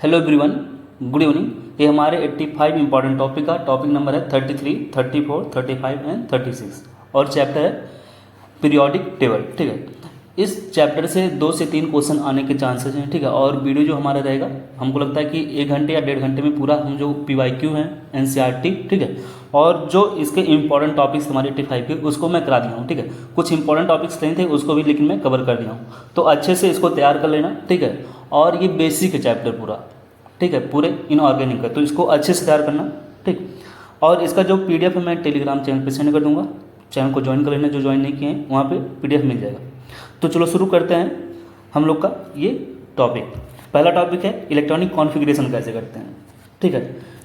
Hello everyone, good evening. ये हमारे 85 important topic का टॉपिक नंबर है 33, 34, 35 एंड 36 और चैप्टर है पीरियोडिक टेबल। ठीक है, इस चैप्टर से 2 से 3 क्वेश्चन आने के चांसेस हैं। ठीक है, और वीडियो जो हमारा रहेगा, हमको लगता है कि 1 घंटे या 1.5 घंटे में पूरा हम जो PYQ हैं NCERT, ठीक है, और जो इसके इंपॉर्टेंट टॉपिक्स हमारे 85 के उसको मैं करा दिया हूँ। ठीक है, कुछ इंपॉर्टेंट टॉपिक्स नहीं थे उसको भी लेकिन मैं कवर कर दिया हूँ, तो अच्छे से इसको तैयार कर लेना। ठीक है, और ये बेसिक है चैप्टर पूरा, ठीक है, पूरे इनऑर्गेनिक का, तो इसको अच्छे से तैयार करना। ठीक, और इसका जो PDF है मैं टेलीग्राम चैनल पे सेंड कर दूंगा, चैनल को ज्वाइन कर लेना, जो ज्वाइन नहीं किए हैं वहाँ पे PDF मिल जाएगा। तो चलो शुरू करते हैं हम लोग का ये टॉपिक। पहला टॉपिक है इलेक्ट्रॉनिक कॉन्फ़िगरेशन कैसे करते हैं। ठीक है,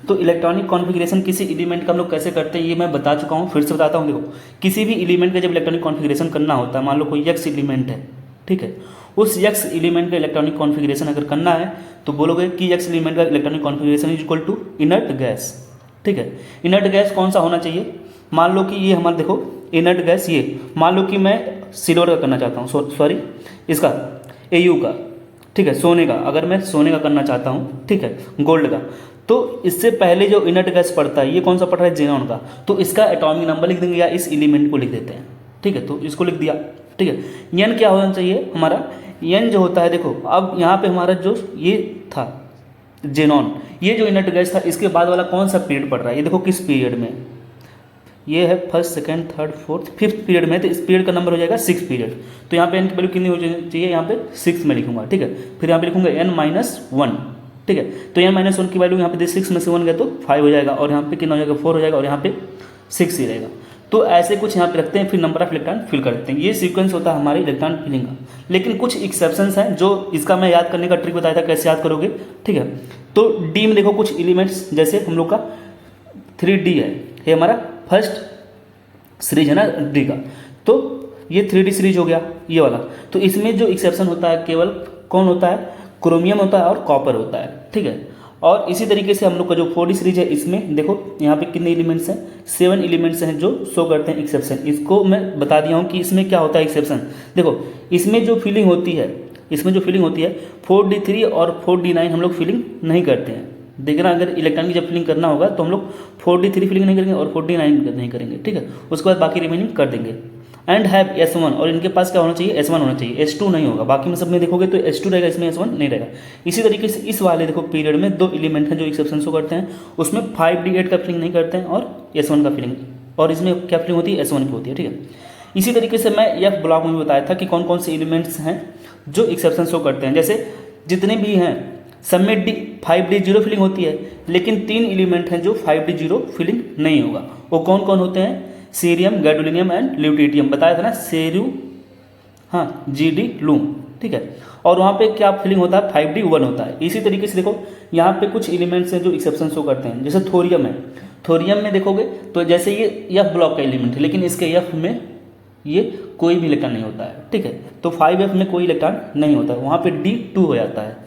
तो इलेक्ट्रॉनिक कॉन्फ़िगरेशन किसी एलिमेंट का हम लोग कैसे करते हैं ये मैं बता चुका हूँ, फिर से बताता हूँ। देखो, किसी भी एलिमेंट का जब इलेक्ट्रॉनिक कॉन्फ़िगरेशन करना होता है, मान लो कोई X एलिमेंट है, ठीक है, उस X एलिमेंट का इलेक्ट्रॉनिक कॉन्फ़िगरेशन अगर करना है तो बोलोगे कि X एलिमेंट का electronic configuration is equal to inert gas. ठीक है, इनर्ट गैस कौन सा होना चाहिए? मान लो कि ये हमारा, देखो इनर्ट गैस, ये मान लो कि मैं सिल्वर का करना चाहता हूँ, सॉरी इसका AU का, ठीक है, सोने का, अगर मैं सोने का करना चाहता हूँ, ठीक है, गोल्ड का, तो इससे पहले जो इनर्ट गैस पड़ता है ये कौन सा पड़ रहा है? जेनॉन का, तो इसका एटॉमिक नंबर लिख देंगे या इस एलिमेंट को लिख देते हैं। ठीक है, तो इसको लिख दिया। ठीक है, एन क्या होना चाहिए हमारा? एन जो होता है, देखो अब यहाँ पे हमारा जो ये था जेनॉन, ये जो इनर्ट गैस था, इसके बाद वाला कौन सा पीरियड पड़ रहा है? ये देखो किस पीरियड में, ये है first, second, third, fourth, fifth period में, तो इस पीरियड का नंबर हो जाएगा 6 पीरियड। तो यहाँ पे एन की वैल्यू कितनी हो चाहिए? यहाँ पे 6 में लिखूंगा। ठीक है, फिर यहाँ पे लिखूंगा n-1। ठीक है, तो n-1 की वैल्यू यहाँ पे 6 में से 1 गया तो 5 हो जाएगा, और यहाँ पे कितना हो जाएगा? 4 हो जाएगा, और यहाँ पे 6 ही रहेगा। तो ऐसे कुछ यहाँ पे रखते हैं, फिर नंबर ऑफ इलेक्ट्रॉन फिल कर देते हैं। ये सीक्वेंस होता है हमारे इलेक्ट्रॉन फिलिंग का। लेकिन कुछ एक्सेप्शंस हैं जो इसका मैं याद करने का ट्रिक बताया था, कैसे याद करोगे। ठीक है, तो डी में देखो कुछ एलिमेंट्स, जैसे हम लोग का 3D है, ये हमारा फर्स्ट सीरीज है ना डी का, तो ये 3D सीरीज हो गया ये वाला। तो इसमें जो एक्सेप्शन होता है केवल कौन होता है? क्रोमियम होता है और कॉपर होता है। ठीक है, और इसी तरीके से हम लोग का जो 4D सीरीज है, इसमें देखो यहाँ पे कितने एलिमेंट्स हैं? 7 एलिमेंट्स हैं जो शो करते हैं एक्सेप्शन। इसको मैं बता दिया हूँ कि इसमें क्या होता है एक्सेप्शन। देखो इसमें जो फीलिंग होती है, इसमें जो फीलिंग होती है 4D3 और 4D9 हम लोग फीलिंग नहीं करते हैं। देखना, अगर इलेक्ट्रॉन की जब फिलिंग करना होगा तो हम लोग 4D3 फिलिंग नहीं करेंगे और 4D9 नहीं करेंगे। ठीक है, उसके बाद बाकी रिमेनिंग कर देंगे। एंड हैव S1, और इनके पास क्या होना चाहिए? S1 होना चाहिए, S2 नहीं होगा। बाकी में सब में देखोगे तो S2 रहेगा, इसमें S1 नहीं रहेगा। इसी तरीके से इस वाले देखो पीरियड में 2 एलिमेंट हैं जो एक्सेप्शन शो करते हैं, उसमें 5D8 का फिलिंग नहीं करते हैं और S1 का फिलिंग, और इसमें क्या फिलिंग होती है? S1 की होती है। ठीक है, इसी तरीके से मैं F ब्लॉक में बताया था कि कौन कौन से एलिमेंट्स हैं जो एक्सेप्शन शो करते हैं। जैसे जितने भी हैं सब में 5D0 फिलिंग होती है, लेकिन 3 एलिमेंट हैं जो 5D0 फिलिंग नहीं होगा। वो कौन कौन होते हैं? सीरियम, गैडोलिनियम एंड ल्यूटिटियम, बताया था ना, सेरू, हाँ, GD, लूम। ठीक है, और वहाँ पे क्या फिलिंग होता है? 5D1 होता है। इसी तरीके से देखो यहाँ पे कुछ एलिमेंट्स हैं जो एक्सेप्शन शो करते हैं, जैसे थोरियम है। थोरियम में देखोगे तो जैसे ये F ब्लॉक का एलिमेंट है, लेकिन इसके F में ये कोई भी इलेक्ट्रॉन नहीं होता है। ठीक है, तो 5F में कोई इलेक्ट्रॉन नहीं होता है, वहाँ पे D2 हो जाता है।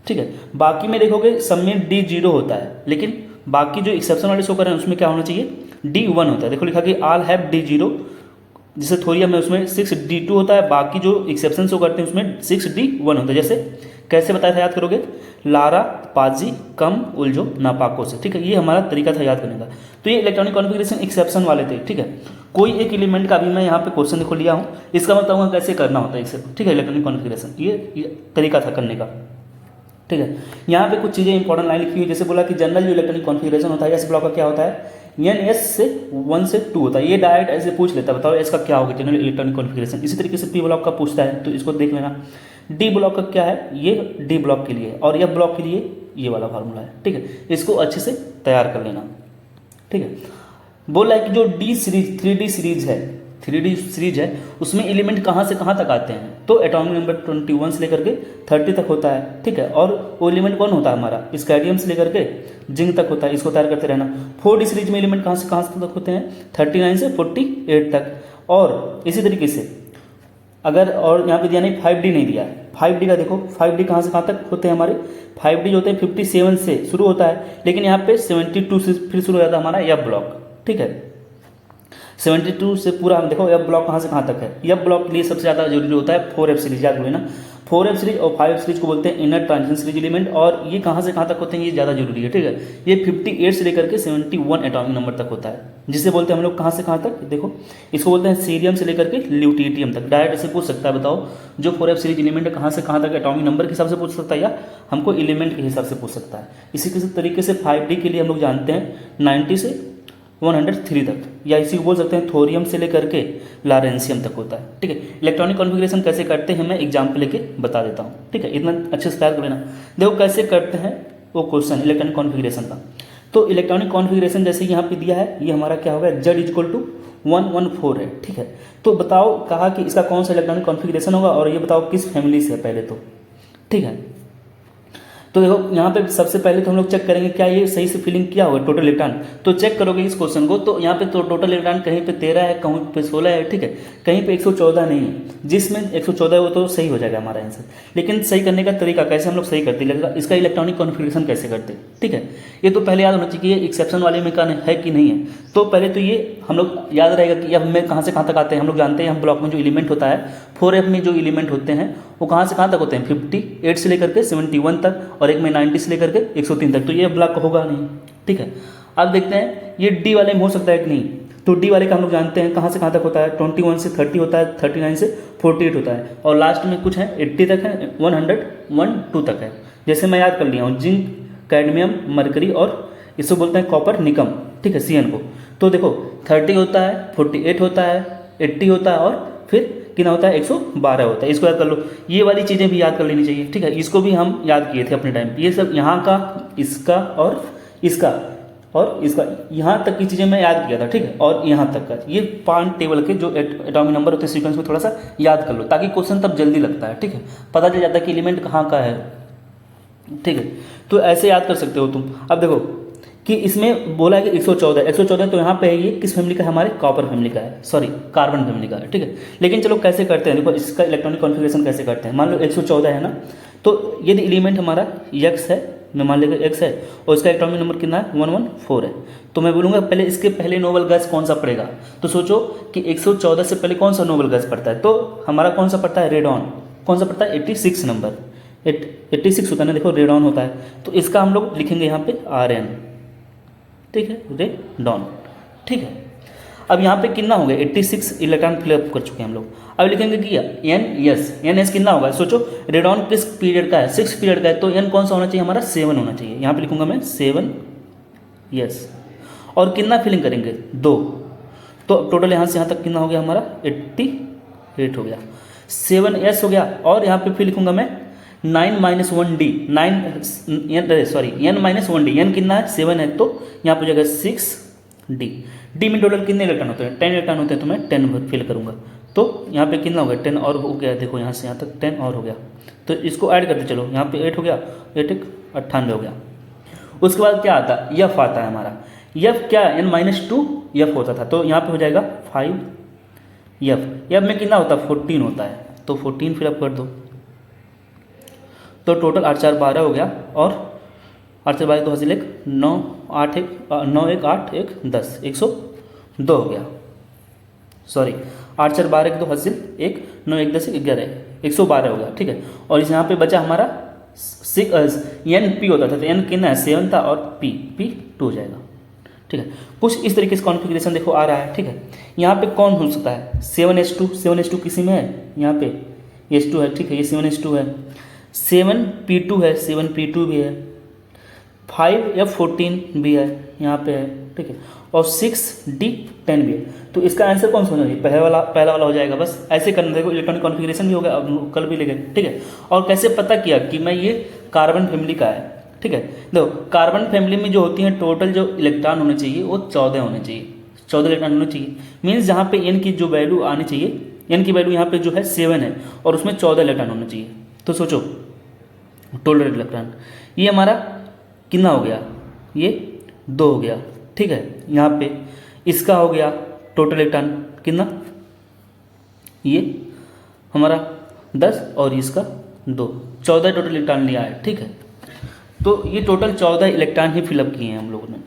ठीक है, बाकी में देखोगे सब में D0 होता है, लेकिन बाकी जो एक्सेप्शन वाले शो कर रहे हैं उसमें क्या होना चाहिए? D1 होता है। देखो लिखा कि ऑल हैव D0, जैसे थोरियम में उसमें 6D2 होता है, बाकी जो एक्सेप्शन शो करते हैं उसमें 6D1 होता है। जैसे कैसे बताया था, याद करोगे? लारा पाजी कम उलझो नापाको से। ठीक है, ये हमारा तरीका था याद करने का। तो ये इलेक्ट्रॉनिक कॉन्फ़िगरेशन एक्सेप्शन वाले थे। ठीक है, कोई एक एलिमेंट का भी मैं यहाँ पे क्वेश्चन देखो लिया हूँ, इसका मैं बताऊँगा कैसे करना होता है इसे। ठीक है, इलेक्ट्रॉनिक कॉन्फ़िगरेशन ये तरीका था करने का। ठीक है, यहाँ पे कुछ चीज़ें इंपॉर्टेंट लाइन लिखी हुई है, जैसे बोला कि जनरल जो इलेक्ट्रॉनिक कॉन्फ़िगरेशन होता है एस ब्लॉक का क्या होता है? NS से 1 से 2 होता है। ये डायरेक्ट ऐसे पूछ लेता है, बताओ इसका क्या होगा जनरल इलेक्ट्रॉनिक कॉन्फ़िगरेशन। इसी तरीके से P ब्लॉक का पूछता है, तो इसको देख लेना। D ब्लॉक का क्या है? ये D ब्लॉक के लिए, और F ब्लॉक के लिए ये वाला फार्मूला है। ठीक है, इसको अच्छे से तैयार कर लेना। ठीक है, बोला है कि जो D सीरीज 3D सीरीज है, 3D सीरीज है, उसमें एलिमेंट कहाँ से कहाँ तक आते हैं? तो एटॉमिक नंबर 21 से लेकर के 30 तक होता है। ठीक है, और वो एलिमेंट कौन होता है हमारा? स्कैडियम से लेकर के जिंक तक होता है। इसको तैयार करते रहना। 4D सीरीज में एलिमेंट कहाँ से तक होते हैं? 39 से 48 तक। और इसी तरीके से अगर, और यहाँ पे दिया नहीं 5D नहीं दिया है, 5D का देखो 5D कहाँ से कहाँ तक होते हैं हमारे? 5D जो होते हैं 57 से शुरू होता है, लेकिन यहाँ पे 72 से फिर शुरू हो जाता है हमारा F ब्लॉक। ठीक है, 72 से पूरा हम देखो F ब्लॉक कहाँ से कहाँ तक है? F ब्लॉक के लिए सबसे ज़्यादा जरूरी होता है 4F सीरीज, याद हो ना। 4f सीरीज और 5f सीरीज को बोलते हैं इनर ट्रांजिशन सीरीज एलिमेंट, और ये कहाँ से कहाँ तक होते हैं ये ज़्यादा जरूरी है, ठीक है। ये 58 से लेकर के 71 एटॉमिक नंबर तक होता है, जिसे बोलते हैं हम लोग कहाँ से कहाँ तक, देखो इसको बोलते हैं सीरियम से लेकर के ल्यूटियम तक। डायरेक्ट ऐसे पूछ सकता है, बताओ जो 4f सीरीज एलिमेंट है कहाँ से कहाँ तक एटॉमिक नंबर के हिसाब से पूछ सकता है, या हमको एलिमेंट के हिसाब से पूछ सकता है। इसी किसी तरीके से 5d के लिए हम लोग जानते हैं 90 से 103 तक, या इसी को बोल सकते हैं थोरियम से लेकर के लारेंसियम तक होता है, ठीक है। इलेक्ट्रॉनिक कॉन्फ़िगरेशन कैसे करते हैं मैं एग्जाम्पल लेके बता देता हूँ, ठीक है। इतना अच्छे से तैयार कर लेना। देखो कैसे करते हैं वो क्वेश्चन इलेक्ट्रॉनिक कॉन्फ़िगरेशन का। तो इलेक्ट्रॉनिक कॉन्फ़िगरेशन जैसे यहाँ पे दिया है, ये हमारा क्या होगा, Z इक्वल टू 114 है, ठीक है। तो बताओ कहा कि इसका कौन सा इलेक्ट्रॉनिक कॉन्फ़िगरेशन होगा, और ये बताओ किस फैमिली से है पहले तो, ठीक है। तो देखो यहाँ पे सबसे पहले तो हम लोग चेक करेंगे क्या ये सही से फिलिंग किया होगा टोटल इलेक्ट्रॉन। तो चेक करोगे इस क्वेश्चन को, तो यहाँ पे तो टोटल इलेक्ट्रॉन कहीं पे 13 है, कहीं पे 16 है, ठीक है, कहीं पे 114 नहीं है। जिसमें 114 है वो तो सही हो जाएगा हमारा आंसर। लेकिन सही करने का तरीका कैसे हम लोग सही करते हैं, इसका इलेक्ट्रॉनिक कॉन्फ़िगरेशन कैसे करते हैं, ठीक है। ये तो पहले याद होना चाहिए कि ये एक्सेप्शन वाले में का है कि नहीं है। तो पहले तो ये हम लोग याद रहेगा कि अब हमें कहाँ से कहाँ तक आते हैं। हम लोग जानते हैं हम ब्लॉक में जो एलिमेंट होता है 4f में जो एलिमेंट होते हैं वो कहाँ से कहाँ तक होते हैं, 58 से लेकर के 71 तक, और एक में 90 से लेकर के 103 तक। तो ये ब्लॉक होगा नहीं, ठीक है। अब देखते हैं ये डी वाले में हो सकता है कि नहीं। तो डी वाले का हम लोग जानते हैं कहाँ से कहाँ तक होता है, 21 से 30 होता है, 39 से 48 होता है, और लास्ट में कुछ है 80 तक है, 102 तक है। जैसे मैं याद कर लिया हूँ, जिंक, कैडमियम, मरकरी, और इसको बोलते हैं कॉपर, निकम, ठीक है, Cn को। तो देखो 30 होता है, 48 होता है, 80 होता है, और फिर कितना होता है, 112 होता है। इसको याद कर लो। ये वाली चीज़ें भी याद कर लेनी चाहिए, ठीक है। इसको भी हम याद किए थे अपने टाइम। ये सब यहाँ का, इसका और इसका और इसका, यहाँ तक की चीज़ें मैं याद किया था, ठीक है। और यहाँ तक का ये 5 टेबल के जो एटॉमिक नंबर होते हैं सीक्वेंस में थोड़ा सा याद कर लो, ताकि क्वेश्चन तब जल्दी लगता है, ठीक है। पता चल जाता है कि एलिमेंट कहाँ का है, ठीक है। तो ऐसे याद कर सकते हो तुम। अब देखो कि इसमें बोला है कि 114 तो यहाँ पे है, ये किस फैमिली का है, हमारे कॉपर फैमिली का है, सॉरी कार्बन फैमिली का है, ठीक है। लेकिन चलो कैसे करते हैं, देखो इसका इलेक्ट्रॉनिक कॉन्फ़िगरेशन कैसे करते हैं। मान लो 114 है ना, तो यदि एलिमेंट हमारा X है, मैं मान लेगा X है, और इसका एटॉमिक नंबर कितना है, 114 है, तो मैं बोलूँगा पहले इसके पहले नोबल गैस कौन सा पड़ेगा। तो सोचो कि 114 से पहले कौन सा नोबल गैस पड़ता है, तो हमारा कौन सा पड़ता है, रेडॉन। कौन सा पड़ता है, 86 नंबर, 86 होता है ना, देखो रेडॉन होता है। तो इसका हम लोग लिखेंगे यहाँ पे Rn, ठीक है, रेडॉन, ठीक है। अब यहाँ पे कितना हो गया, 86 इलेक्ट्रॉन फिलअप कर चुके हैं हम लोग। अब लिखेंगे कि NS कितना होगा, सोचो रेडॉन किस पीरियड का है, 6 पीरियड का है, तो N कौन सा होना चाहिए हमारा, 7 होना चाहिए। यहाँ पे लिखूंगा मैं 7 यस। और कितना फिलिंग करेंगे, 2। तो टोटल यहाँ से यहाँ तक कितना हो गया हमारा, 88 हो गया, 7S हो गया। और यहाँ पे फिर लिखूंगा मैं 9 - 1D, N - 1D, N कितना है, 7 है, तो यहाँ पे हो जाएगा 6D। डी में टोटल कितने इलेक्ट्रॉन होते हैं, 10 इलेक्ट्रॉन होते हैं, तो मैं 10 फिल करूँगा। तो यहाँ पे कितना हो गया, 10 और हो गया, देखो यहाँ से यहाँ तक 10 और हो गया। तो इसको ऐड करते चलो, यहाँ पे 8 हो गया, 8 98 हो गया। उसके बाद क्या आता है, F आता है हमारा। F क्या, N - 2 F होता था, तो यहाँ पे हो जाएगा 5 F में कितना होता है, 14 होता है, तो 14 फिलअप कर दो। तो टोटल 8 4 12 हो गया, और 8 से 12 2 हासिल 1 9 8 1 9 1 8 1 10 102 हो गया, सॉरी 8 4 12 2 हासिल 1 9 1 10 11 112 हो गया, ठीक है। और इस यहाँ पे बचा हमारा NP होता था, तो N कितना है, 7 था, और P 2 हो जाएगा, ठीक है। कुछ इस तरीके से कॉन्फ़िगरेशन देखो आ रहा है, ठीक है। यहाँ पे कौन हो सकता है, 7S2 किसी में है, यहाँ पे S2 है, ठीक है, ये 7S2 है, 7P2 है, 7P2 भी है, 5F14 भी है, यहाँ पे है, ठीक है, और 6D10 भी है। तो इसका आंसर कौन सा होना चाहिए, पहला वाला हो जाएगा। बस ऐसे करना, देखो इलेक्ट्रॉनिक कॉन्फ़िगरेशन भी हो गया, अब कल भी ले गए, ठीक है। और कैसे पता किया कि मैं ये कार्बन फैमिली का है, ठीक है। देखो कार्बन फैमिली में जो होती हैं टोटल जो इलेक्ट्रॉन होने चाहिए वो 14 होने चाहिए, 14 इलेक्ट्रॉन होने चाहिए। मीन्स जहाँ पे N की जो वैल्यू आनी चाहिए, N की वैल्यू यहाँ पे जो है 7 है, और उसमें 14 इलेक्ट्रॉन होना चाहिए। तो सोचो टोटल इलेक्ट्रॉन ये हमारा कितना हो गया, ये 2 हो गया, ठीक है। यहाँ पे इसका हो गया टोटल इलेक्ट्रॉन कितना, ये हमारा 10, और इसका 2, 14 टोटल इलेक्ट्रॉन लिया है, ठीक है। तो ये टोटल 14 इलेक्ट्रॉन ही फिलअप किए हैं हम लोगों ने,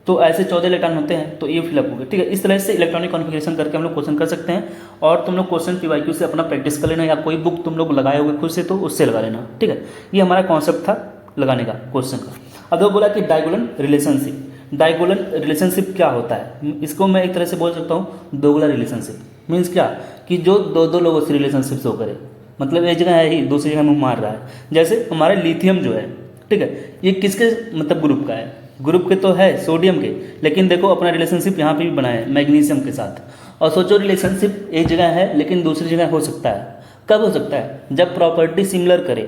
तो ऐसे 14 इलेक्ट्रॉन होते हैं, तो ये फिलअप हो गए, ठीक है। इस तरह से इलेक्ट्रॉनिक कॉन्फ़िगरेशन करके हम लोग क्वेश्चन कर सकते हैं। और तुम लोग क्वेश्चन PYQ से अपना प्रैक्टिस कर लेना, या कोई बुक तुम लोग लगाए होगे खुद से तो उससे लगा लेना, ठीक है। ये हमारा कॉन्सेप्ट था लगाने का क्वेश्चन का। अब वो बोला कि डायगोनल रिलेशनशिप, डायगोनल रिलेशनशिप क्या होता है, इसको मैं एक तरह से बोल सकता हूँ दोगुला रिलेशनशिप। मीन्स क्या कि जो दो लोगों से रिलेशनशिप शो करे, मतलब एक जगह है ही दूसरी जगह मुँह मार रहा है। जैसे हमारे लिथियम जो है, ठीक है, ये किसके मतलब ग्रुप का है, ग्रुप के तो है सोडियम के, लेकिन देखो अपना रिलेशनशिप यहाँ पे भी बना है मैग्नीशियम के साथ। और सोचो रिलेशनशिप एक जगह है लेकिन दूसरी जगह हो सकता है, कब हो सकता है, जब प्रॉपर्टी सिमिलर करे।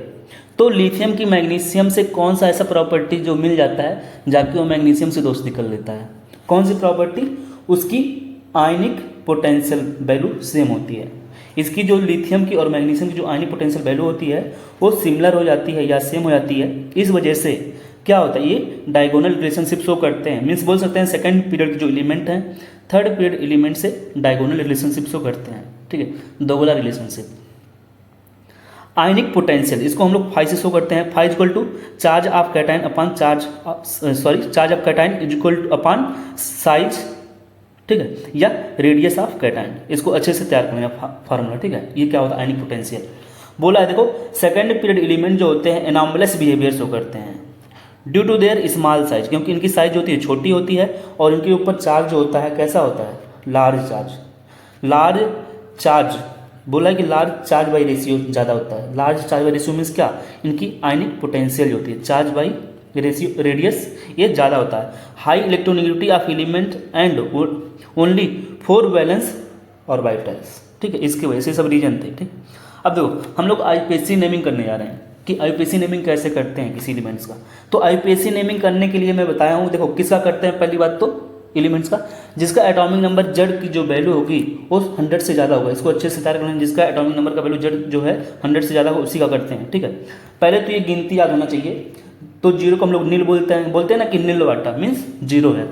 तो लिथियम की मैग्नीशियम से कौन सा ऐसा प्रॉपर्टी जो मिल जाता है जाके वो मैग्नीशियम से दोस्ती कर लेता है, कौन सी प्रॉपर्टी, उसकी आयनिक पोटेंशियल वैल्यू सेम होती है। इसकी जो लिथियम की और मैग्नीशियम की जो आयनिक पोटेंशियल वैल्यू होती है वो सिमिलर हो जाती है या सेम हो जाती है। इस वजह से क्या होता है, ये डायगोनल रिलेशनशिप शो करते हैं। मीन्स बोल सकते हैं सेकंड पीरियड के जो एलिमेंट हैं थर्ड पीरियड एलिमेंट से डायगोनल रिलेशनशिप शो करते हैं, ठीक है, दोगुला रिलेशनशिप। आयनिक पोटेंशियल इसको हम लोग फाई से शो करते हैं। Phi equal to charge of cation upon charge of cation equal to upon size, ठीक है, या रेडियस ऑफ कैटायन। इसको अच्छे से तैयार करना फार्मूला, ठीक है। ये क्या होता है आयनिक पोटेंशियल, बोला है देखो सेकंड पीरियड एलिमेंट जो होते हैं एनॉमलस बिहेवियर शो करते हैं due to their small size, क्योंकि इनकी साइज जो होती है छोटी होती है और इनके ऊपर चार्ज जो होता है कैसा होता है, लार्ज चार्ज। बोला है कि लार्ज चार्ज बाई रेशियो ज़्यादा होता है। Large charge by ratio means क्या, इनकी आयनिक पोटेंशियल जो होती है चार्ज बाई रेशियो रेडियस ये ज़्यादा होता है। High electronegativity of element and only 4 valence और बाइटर्स, ठीक है, इसकी वजह से सब रीजन थे, ठीक। अब देखो हम लोग IUPAC नेमिंग करने जा रहे हैं कि IUPAC नेमिंग कैसे करते हैं किसी एलिमेंट्स का। तो IUPAC नेमिंग करने के लिए मैं बताया हूँ, देखो किसका करते हैं, पहली बात तो एलिमेंट्स का जिसका एटॉमिक नंबर Z की जो वैल्यू होगी वो 100 से ज़्यादा होगा। इसको अच्छे से तैयार करना है, जिसका एटॉमिक नंबर का वैल्यू Z जो है 100 से ज़्यादा होगा उसी का करते हैं, ठीक है। पहले तो ये गिनती याद होना चाहिए। तो जीरो को हम लोग नील बोलते हैं ना कि नील वाटा मीन्स जीरो है।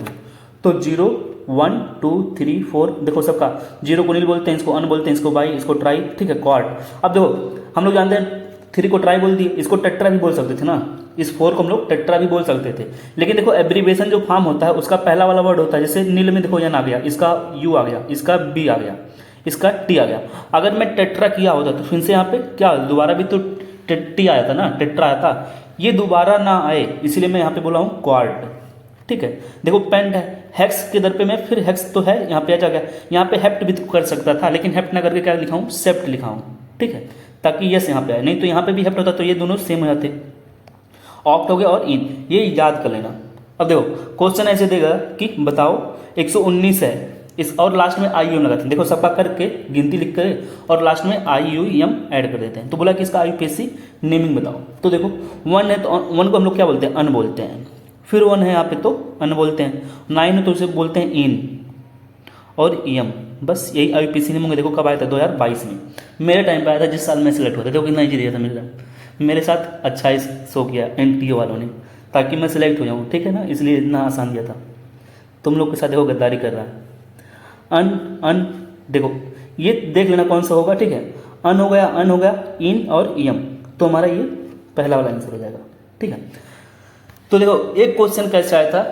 तो 0 1 2 3 4 देखो सबका जीरो को नील बोलते हैं, इसको अन बोलते हैं, इसको बाई, इसको ट्राई, ठीक है, क्वाड। अब देखो हम लोग जानते हैं 3 को ट्राई बोल दिए, इसको टेट्रा भी बोल सकते थे ना, इस 4 को हम लोग टेट्रा भी बोल सकते थे। लेकिन देखो एब्रीवेशन जो फॉर्म होता है उसका पहला वाला वर्ड होता है, जैसे नील में देखो एन आ गया, इसका U आ गया, इसका B आ गया, इसका T आ गया। अगर मैं टेट्रा किया होता तो फिर से यहाँ पे क्या दोबारा भी तो T आया था ना, टेट्रा आया था, ये दोबारा ना आए इसलिए मैं यहाँ पे बोला हूँ क्वाड, ठीक है। देखो पेंट है, हेक्स के दर पे मैं फिर हेक्स तो है यहाँ पे आ गया, यहाँ पे हेप्ट भी तो कर सकता था लेकिन हेप्ट ना करके क्या लिखा हूँ, सेप्ट लिखा हूँ, ठीक है, ताकि यस यहाँ पे आए, नहीं तो यहाँ पे भी हेप्ट होता तो ये दोनों सेम हो जाते। ऑक्ट हो गया और इन, ये याद कर लेना। अब देखो क्वेश्चन ऐसे देगा कि बताओ 119 है इस और लास्ट में IUM लगाते हैं, देखो सबका करके गिनती लिख कर और लास्ट में IUM ऐड कर देते हैं। तो बोला कि इसका IUPAC नेमिंग बताओ। तो देखो 1 है तो 1 को हम लोग क्या बोलते हैं, अन बोलते हैं, फिर 1 है यहाँ पे तो अन बोलते हैं, 9 है तो उसे बोलते हैं इन और EM। बस यही IUPAC नेमिंग। देखो कब आया था, 2022 में, मेरे टाइम पे आया था जिस साल मैं सिलेक्ट हुआ था। देखो कितना ईजी दिया था मेरे साथ, अच्छा ही शो किया NTO वालों ने ताकि मैं सिलेक्ट हो जाऊँ, ठीक है ना, इसलिए इतना आसान दिया था। तुम लोग के साथ देखो गद्दारी कर रहा है। अन देखो ये देख लेना कौन सा होगा, ठीक है, अन हो गया इन और EM, तो हमारा ये पहला वाला आंसर हो जाएगा, ठीक है। तो देखो एक क्वेश्चन कैसे आया था,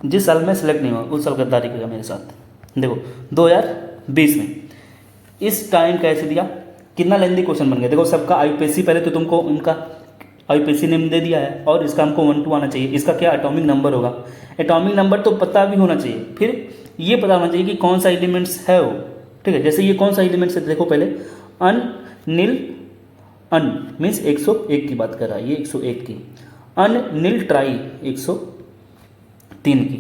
जिस साल में सिलेक्ट नहीं हुआ उस साल गद्दारी किया मेरे साथ। देखो 2020 में इस टाइम कैसे दिया, कितना लेंदी क्वेश्चन बन गया। देखो सबका IUPAC पहले तो तुमको उनका IUPAC नेम दे दिया है और इसका हमको 1 2 आना चाहिए। इसका क्या एटॉमिक नंबर होगा, एटॉमिक नंबर तो पता भी होना चाहिए, फिर ये पता होना चाहिए कि कौन सा एलिमेंट्स है वो, ठीक है। जैसे ये कौन सा एलिमेंट्स है, देखो पहले अन नील, अन मीन्स 101 की बात कर रहा है, ये 101 की, अन नील ट्राई 103 की,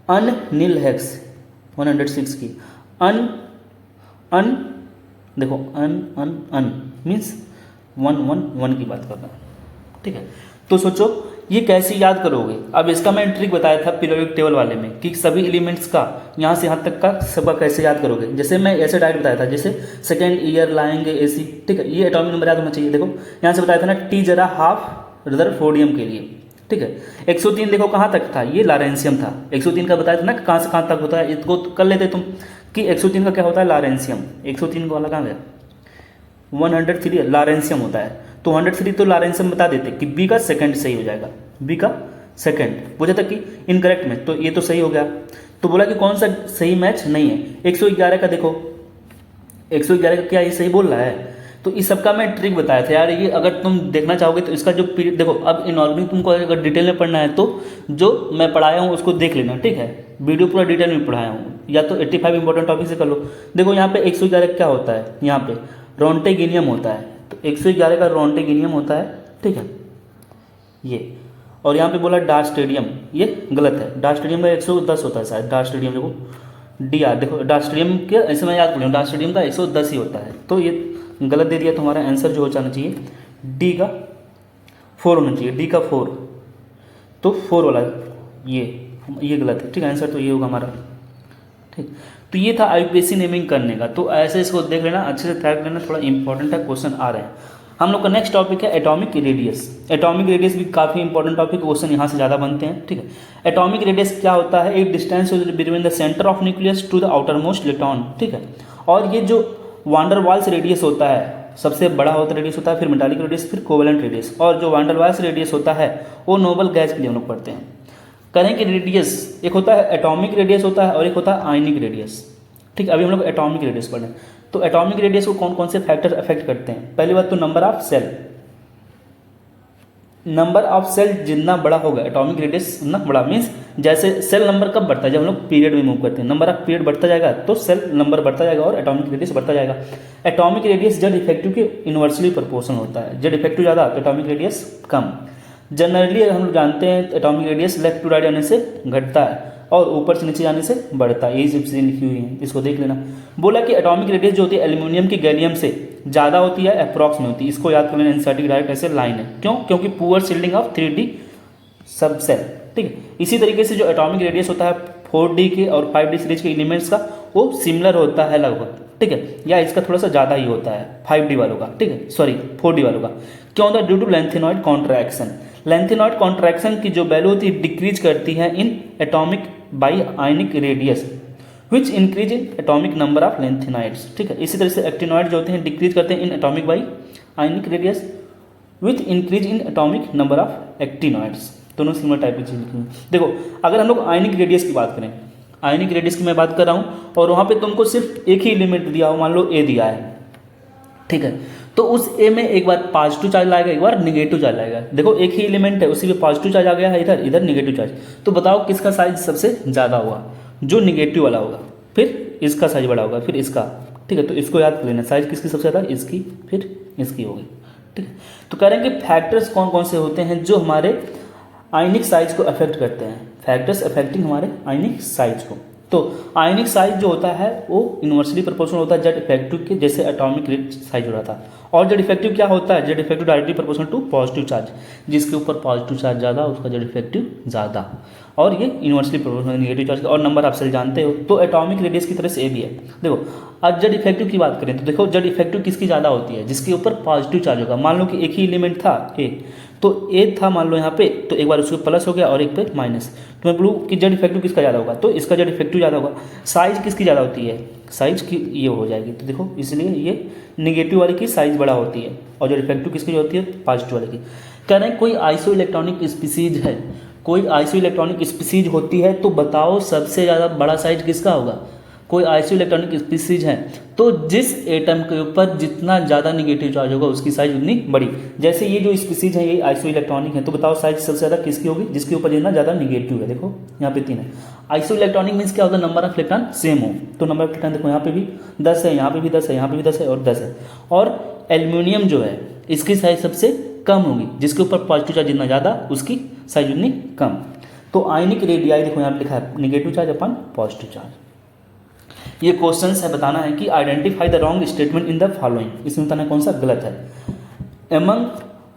अन नील हेक्स 106 की, अन देखो अन मीन्स 111 की बात कर रहा है, ठीक है। तो सोचो ये कैसे याद करोगे। अब इसका मैं ट्रिक बताया था पीरियोडिक टेबल वाले में कि सभी एलिमेंट्स का यहाँ से यहाँ तक का सबका कैसे याद करोगे। जैसे मैं ऐसे डायरेक्ट बताया था, जैसे सेकेंड ईयर लाएंगे AC, ठीक है, ये एटॉमिक नंबर याद होना चाहिए। देखो यहाँ से बताया था ना T जरा हाफ रदरफोर्डियम के लिए, ठीक है। 103 देखो कहाँ तक था, ये लॉरेंशियम था। 103 का बताया था ना कहाँ से कहाँ तक होता है, इसको कर लेते तुम कि 103 का क्या होता है, लॉरेंशियम। 103 को वाला कहाँ गया, 103 लॉरेंशियम होता है, तो 103 तो लॉरेंशियम बता देते कि B का सेकंड सही हो जाएगा, B का सेकंड पूछा था कि इनकरेक्ट मैच, तो ये तो सही हो गया। तो बोला कि कौन सा सही मैच नहीं है, 111 का देखो, 111 का क्या ये सही बोल रहा है। तो इस सब का मैं ट्रिक बताया था यार, ये अगर तुम देखना चाहोगे तो इसका जो पीरियड देखो, अब इनऑर्गेनिक तुमको अगर डिटेल में पढ़ना है तो जो मैं पढ़ाया हूँ उसको देख लेना, ठीक है, वीडियो पूरा डिटेल में पढ़ाया हूँ, या तो 85 इंपॉर्टेंट टॉपिक से कर लो। देखो यहाँ पे 111 क्या होता है, यहाँ पे रोंटेगिनियम होता है, तो 111 का रोंटेगिनियम होता है, ठीक है ये। और यहाँ पे बोला डार्स्टेडियम, ये गलत है, डार्स्टेडियम का 110 होता है शायद, डार्स्टेडियम देखो DR, देखो डार्स्टेडियम के ऐसे मैं याद कर लूँ, डार्स्टेडियम का 110 ही होता है, तो ये गलत दे दिया। तो हमारा आंसर जो हो जाना चाहिए D का 4 होना चाहिए, D का 4, तो 4 वाला ये गलत है, ठीक है, आंसर तो ये होगा हमारा, ठीक। तो ये था IUPAC नेमिंग करने का, तो ऐसे इसको देख लेना, अच्छे से तैयार करना, थोड़ा इंपॉर्टेंट है, क्वेश्चन आ रहे हैं। हम लोग का नेक्स्ट टॉपिक है एटॉमिक रेडियस। एटॉमिक रेडियस भी काफ़ी इंपॉर्टेंट टॉपिक, क्वेश्चन यहाँ से ज़्यादा बनते हैं, ठीक है। एटॉमिक रेडियस क्या होता है, एक distance between the centre of nucleus to the outermost electron, ठीक है। और ये जो वांडर वाल्स रेडियस होता है, सबसे बड़ा होता रेडियस होता है, फिर मेटालिक रेडियस, फिर कोवेलेंट रेडियस, और जो वांडर वाल्स रेडियस होता है वो नोबल गैस के लिए हम लोग पढ़ते हैं। करें कि रेडियस एक होता है एटॉमिक रेडियस होता है और एक होता है आयनिक रेडियस, ठीक। अभी हम लोग एटॉमिक रेडियस पढ़ रहे हैं। तो एटॉमिक रेडियस को कौन कौन से फैक्टर अफेक्ट करते हैं। पहली बात तो number of shell, number of shell जितना बड़ा होगा एटॉमिक रेडियस उतना बड़ा, मीन्स जैसे सेल नंबर कब बढ़ता है, जब हम लोग पीरियड में मूव करते हैं, नंबर ऑफ पीरियड बढ़ता जाएगा तो सेल नंबर बढ़ता जाएगा और एटॉमिक रेडियस बढ़ता जाएगा। एटॉमिक रेडियस जेड इफेक्टिव के इन्वर्सली प्रोपोर्शनल होता है, जेड इफेक्टिव ज़्यादा तो एटॉमिक रेडियस कम। जनरली हम लोग जानते हैं atomic radius left to right जाने से घटता है और ऊपर से नीचे जाने से बढ़ता है, यही सब चीज़ें लिखी हुई हैं, इसको देख लेना। बोला कि एटॉमिक रेडियस जो होती है एल्यूमिनियम की गैलियम से ज़्यादा होती है, अप्रॉक्स में होती है, इसको याद कर लेना, एनसीईआरटी डायरेक्ट ऐसे लाइन है, क्यों, क्योंकि पुअर शिल्डिंग ऑफ 3D सब सेल, ठीक है। इसी तरीके से जो एटॉमिक रेडियस होता है 4D के और 5D सीरीज के एलिमेंट्स का वो सिमिलर होता है लगभग, ठीक है, या इसका थोड़ा सा ज़्यादा ही होता है 5D वालों का, ठीक है, सॉरी 4D वालों का। क्यों होता है, due to lanthanoid contraction. Lanthanoid contraction की जो वैल्यू होती है डिक्रीज करती है in atomic by ionic radius which increase in atomic number of lanthanoids, ठीक है। इसी तरह से एक्टिनॉइड जो होते हैं डिक्रीज करते हैं इन atomic by ionic radius with increase in atomic number of actinoids, दोनों सिमिलर टाइप की चीज़ लिखी है। देखो अगर हम लोग आयनिक रेडियस की बात करें, आयनिक रेडियस की मैं बात कर रहा हूँ और वहाँ पे तुमको सिर्फ एक ही एलिमेंट दिया हो, मान लो A दिया है, ठीक है, तो उस A में एक बार पॉजिटिव चार्ज लाएगा, एक बार निगेटिव चार्ज लाएगा। देखो एक ही एलिमेंट है, उसी में पॉजिटिव चार्ज आ गया है, इधर निगेटिव चार्ज, तो बताओ किसका साइज सबसे ज़्यादा होगा, जो निगेटिव वाला होगा, फिर इसका साइज बड़ा होगा, फिर इसका, ठीक है। तो इसको याद कर लेना, साइज किसकी सबसे ज़्यादा, इसकी, फिर इसकी होगी, ठीक है। तो कह रहे हैं कि फैक्टर्स कौन कौन से होते हैं जो हमारे आयनिक साइज को अफेक्ट करते हैं, फैक्टर्स अफेक्टिंग हमारे आयनिक साइज को। तो आयनिक साइज जो होता है वो इन्वर्सली प्रोपोर्शनल होता है जेड इफेक्टिव के, जैसे एटॉमिक साइज हो रहा था। और जेड इफेक्टिव क्या होता है, Z effective directly proportional to positive charge, जिसके ऊपर पॉजिटिव चार्ज ज़्यादा उसका जेड इफेक्टिव ज़्यादा, और ये इन्वर्सली प्रोपोर्शनल नेगेटिव चार्ज। और नंबर आप सेल जानते हो, तो एटॉमिक रेडियस की तरह से A भी है। देखो अब जेड इफेक्टिव की बात करें तो देखो जेड इफेक्टिव किसकी ज़्यादा होती है, जिसके ऊपर पॉजिटिव चार्ज होगा। मान लो कि एक ही एलिमेंट था A, तो A था मान लो यहाँ पे, तो एक बार उसके प्लस हो गया और एक पे माइनस, तो मैं बोलूँ कि जेड इफेक्टिव किसका ज़्यादा होगा, तो इसका जेड इफेक्टिव ज़्यादा होगा। साइज किसकी ज़्यादा होती है, साइज की ये हो जाएगी, तो देखो इसलिए ये निगेटिव वाले की साइज बड़ा होती है और जेड इफेक्टिव किसकी होती है, पॉजिटिव वाले की। कह रहे हैं कोई आइसो इलेक्ट्रॉनिक स्पीसीज है, कोई आइसो इलेक्ट्रॉनिक स्पीसीज होती है, तो बताओ सबसे ज़्यादा बड़ा साइज किसका होगा। कोई आइसो इलेक्ट्रॉनिक स्पीसीज है तो जिस एटम के ऊपर जितना ज़्यादा निगेटिव चार्ज होगा उसकी साइज उतनी बड़ी। जैसे ये जो स्पीसीज है ये आइसो इलेक्ट्रॉनिक है, तो बताओ साइज सबसे ज़्यादा किसकी होगी, जिसके ऊपर जितना ज़्यादा निगेटिव है। देखो यहाँ पे 3 है। आइसो इलेक्ट्रॉनिक मीन्स क्या होता है, नंबर ऑफ इलेक्ट्रॉन सेम हो, तो नंबर ऑफ इलेक्ट्रॉन देखो यहाँ पे भी 10 है, यहाँ पे भी 10 है, यहाँ पे भी 10 है और 10 है। और एल्यूमिनियम जो है इसकी साइज सबसे कम होगी, जिसके ऊपर पॉजिटिव चार्ज जितना ज़्यादा उसकी साइज उतनी कम। तो आयनिक रेडियाई देखो यहाँ पे लिखा है निगेटिव चार्ज अपन पॉजिटिव चार्ज। ये क्वेश्चन है, बताना है कि identify the wrong statement in the following, इसमें बताना कौन सा गलत है। एमंग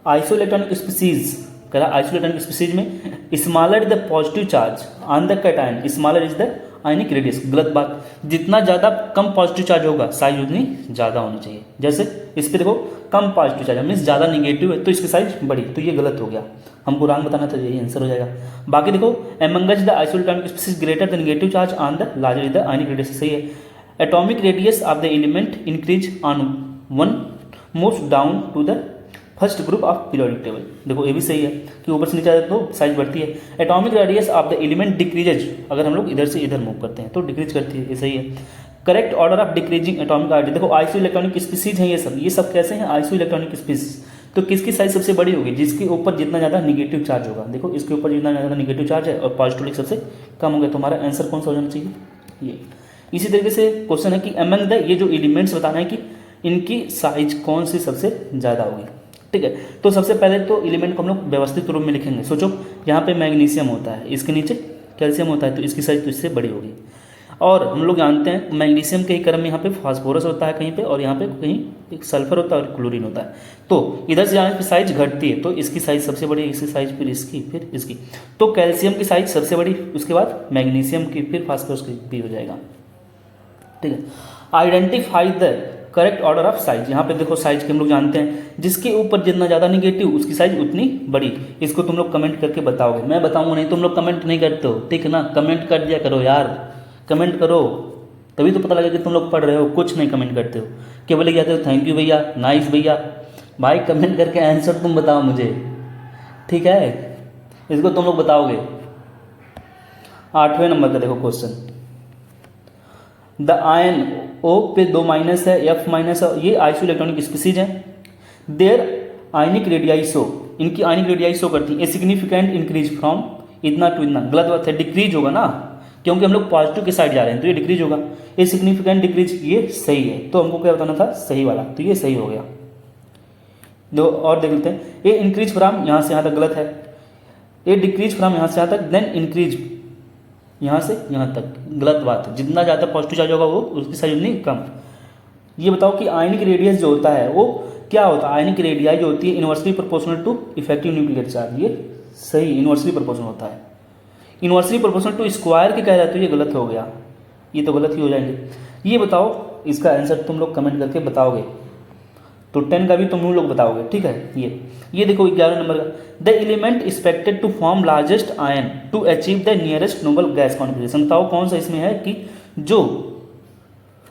आइसो इलेक्ट्रॉनिक स्पीसीज, कह रहा आइसो इलेक्ट्रॉनिक स्पीसीज में smaller the positive charge on the cation smaller is the ionic radius. गलत बात, जितना ज़्यादा कम पॉजिटिव चार्ज होगा साइज उतनी ज़्यादा होनी चाहिए। जैसे इस पर देखो कम पॉजिटिव चार्ज मीन्स ज़्यादा निगेटिव है तो इसकी साइज बड़ी, तो ये गलत हो गया, हमको रॉन्ग बताना था, यही आंसर हो जाएगा। बाकी देखो among the isoelectronic species greater the negative charge on the larger the ionic radius, सही है। Atomic radius of the element increase on one moves down to the first group of periodic table. देखो ये भी सही है कि ऊपर से नीचे आते तो साइज बढ़ती है। Atomic radius of the element decreases, अगर हम लोग इधर से इधर मूव करते हैं तो डिक्रीज करती है, ये सही है। Correct order of decreasing atomic identity, देखो आइसो इलेक्ट्रॉनिक स्पीसीज हैं ये सब कैसे हैं, आइसो इलेक्ट्रॉनिक स्पीसीज। तो किसकी साइज सबसे बड़ी होगी, जिसके ऊपर जितना ज़्यादा निगेटिव चार्ज होगा। देखो इसके ऊपर जितना ज़्यादा निगेटिव चार्ज है और पॉजिटिव सबसे कम होगा, तो हमारा आंसर कौन सा हो जाना चाहिए, ये। इसी तरीके से क्वेश्चन है कि अमंग द, ये जो एलिमेंट्स बताना है कि इनकी साइज कौन सी सबसे ज़्यादा होगी, ठीक है। तो सबसे पहले तो एलिमेंट को हम लोग व्यवस्थित रूप में लिखेंगे। सोचो यहाँ पे मैग्नीशियम होता है, इसके नीचे कैल्शियम होता है, तो इसकी साइज तो इससे बड़ी होगी। और हम लोग जानते हैं मैग्नीशियम के ही क्रम में यहाँ पे फास्फोरस होता है कहीं पे, और यहाँ पे कहीं एक सल्फर होता है और क्लोरीन होता है। तो इधर से यहाँ पे साइज घटती है, तो इसकी साइज सबसे बड़ी, इसकी साइज फिर इसकी, फिर इसकी। तो कैल्शियम की साइज सबसे बड़ी, उसके बाद मैग्नीशियम की, फिर फास्फोरस की भी हो जाएगा, ठीक है। Identify the correct order of size, यहाँ पे देखो साइज के हम लोग जानते हैं, जिसके ऊपर जितना ज़्यादा निगेटिव उसकी साइज उतनी बड़ी। इसको तुम लोग कमेंट करके बताओगे, मैं बताऊंगा नहीं, तुम लोग कमेंट नहीं करते हो, ठीक है ना। कमेंट कर दिया करो यार, कमेंट करो, तभी तो पता लगेगा कि तुम लोग पढ़ रहे हो। कुछ नहीं कमेंट करते हो, केवल कहते हो थैंक यू भैया, नाइस भैया। भाई कमेंट करके आंसर तुम बताओ मुझे, ठीक है। इसको तुम लोग बताओगे। 8वें नंबर का देखो क्वेश्चन, द आयन ओ पे 2 माइनस है, F माइनस है, ये आइसो इलेक्ट्रॉनिक स्पीसीज है। देयर आयनिक रेडियाई शो, इनकी आयनिक रेडियाई शो करती है ए सिग्निफिकेंट इंक्रीज फ्रॉम इतना टू इतना। गलत बात है, डिक्रीज होगा ना, क्योंकि हम लोग पॉजिटिव के साइड जा रहे हैं, तो ये डिक्रीज होगा। ए सिग्निफिकेंट डिक्रीज, ये सही है, तो हमको क्या बताना था, सही वाला, तो ये सही हो गया। दो और देख लेते हैं, ए इंक्रीज फ्रॉम, यहाँ से यहाँ तक गलत है। ए डिक्रीज फ्रॉम, यहाँ से यहाँ तक, देन इंक्रीज यहाँ से यहाँ तक, गलत बात है। जितना ज़्यादा पॉजिटिव चार्ज होगा वो उसकी साइज उतनी कम। ये बताओ कि आयनिक रेडियस जो होता है वो क्या होता है, आयनिक रेडियाई जो होती है inversely proportional to effective nuclear charge, ये सही इनवर्सली प्रोपोर्शनल होता है। इनवर्सली प्रोपोर्शनल टू स्क्वायर के कह रहा है, तो ये गलत हो गया, ये तो गलत ही हो जाएंगे। ये बताओ इसका आंसर तुम लोग कमेंट करके बताओगे, तो 10 का भी तुम लोग बताओगे, ठीक है। ये देखो 11 नंबर का, the element expected to form largest ion to achieve the nearest noble gas configuration. बताओ कौन सा इसमें है कि जो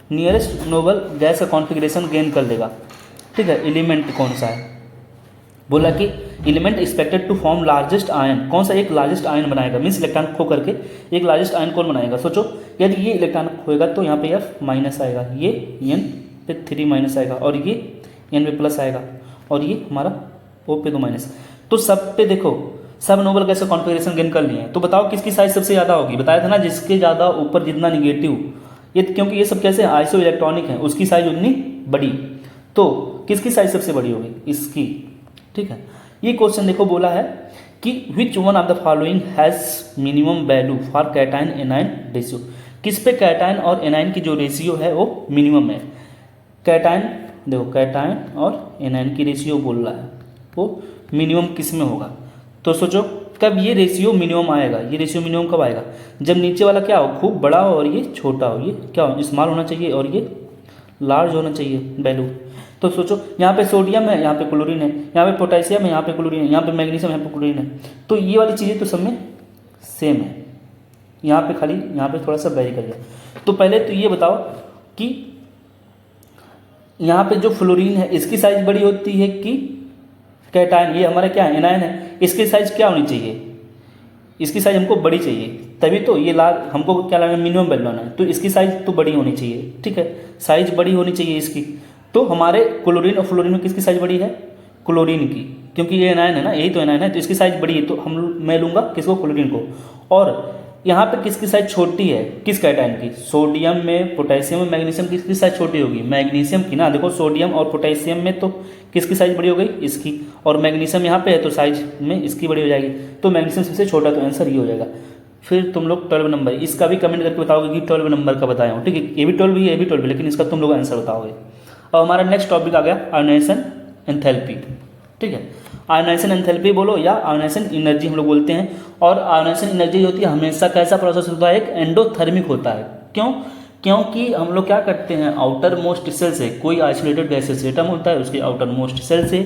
नियरेस्ट नोबल गैस का कॉन्फिगरेशन गेन कर लेगा, ठीक है। एलिमेंट कौन सा है, बोला कि element expected to form largest ion, कौन सा एक लार्जेस्ट आयन बनाएगा, मीन्स इलेक्ट्रॉन खो करके एक लार्जेस्ट आयन कौन बनाएगा। सोचो यदि ये इलेक्ट्रॉन खोएगा तो यहाँ पे F माइनस आएगा, ये N पे 3 माइनस आएगा, और ये N पे प्लस आएगा, और ये हमारा O पे 2 माइनस। तो सब पे देखो सब नोबल गैस का कॉन्फिगरेशन गेन कर लिए हैं, तो बताओ किसकी साइज सबसे ज़्यादा होगी। बताया था ना, जिसके ज़्यादा ऊपर जितना निगेटिव, ये क्योंकि ये सब कैसे आइसो इलेक्ट्रॉनिक है, उसकी साइज उतनी बड़ी। तो किसकी साइज सबसे बड़ी होगी, इसकी, ठीक है। ये क्वेश्चन देखो बोला है कि which one of the following has minimum value for cation anion ratio, किस पे कैटायन और एनायन की जो रेशियो है वो मिनिमम है। कैटायन देखो, कैटायन और एनायन की रेशियो बोल रहा है, वो मिनिमम किस में होगा। तो सोचो कब ये रेशियो मिनिमम आएगा, ये रेशियो मिनिमम कब आएगा, जब नीचे वाला क्या हो, खूब बड़ा हो और ये छोटा हो, ये क्या हो, स्मॉल होना चाहिए और ये लार्ज होना चाहिए वैल्यू। तो सोचो यहाँ पे सोडियम है, यहाँ पे क्लोरीन है, यहाँ पे पोटेशियम है, यहाँ पे क्लोरीन है, यहाँ पे मैग्नीशियम, यहाँ पे क्लोरीन है, तो ये वाली चीज़ें तो सब में सेम है, यहाँ पे खाली यहाँ पे थोड़ा सा वेरी कर गया। तो पहले तो ये बताओ कि यहाँ पे जो फ्लोरीन है इसकी साइज बड़ी होती है कि कैटायन, ये हमारा क्या है एनायन है, इसकी साइज क्या होनी चाहिए, इसकी साइज हमको बड़ी चाहिए, तभी तो ये हमको क्या लाना है, मिनिमम वैल्यू लाना है, तो इसकी साइज तो बड़ी होनी चाहिए, ठीक है। साइज बड़ी होनी चाहिए इसकी। तो हमारे क्लोरीन और फ्लोरीन में किसकी साइज बड़ी है, क्लोरीन की, क्योंकि ये एनायन है ना, यही तो एनायन है, तो इसकी साइज बड़ी है, तो मैं लूँगा किसको, क्लोरीन को। और यहाँ पे किसकी साइज छोटी है, किस कैटायन की, सोडियम में, पोटेशियम में, मैग्नीशियम की किसकी साइज छोटी होगी, मैग्नीशियम की ना। देखो सोडियम और पोटेशियम में तो किसकी साइज बड़ी हो गई, इसकी, और मैग्नीशियम यहाँ पे है तो साइज में इसकी बड़ी हो जाएगी, तो मैग्नीशियम सबसे छोटा, तो आंसर ये हो जाएगा। फिर तुम लोग 12 नंबर, इसका भी कमेंट करके बताओगे कि 12 नंबर का बताया हूँ, ठीक है। ये भी 12 भी, ये भी 12 भी, लेकिन इसका तुम लोग आंसर बताओगे। और हमारा नेक्स्ट टॉपिक आ गया आयोनाइजेशन एंथैल्पी, ठीक है। आयोनाइजेशन एंथैल्पी बोलो या आयोनाइजेशन एनर्जी हम लोग बोलते हैं। और आयोनाइजेशन एनर्जी होती है हमेशा कैसा प्रोसेस होता है, एक एंडोथर्मिक होता है। क्यों, क्योंकि हम लोग क्या करते हैं, आउटर मोस्ट सेल से, कोई आइसोलेटेड गैसेस एटम होता है उसके आउटर मोस्ट सेल से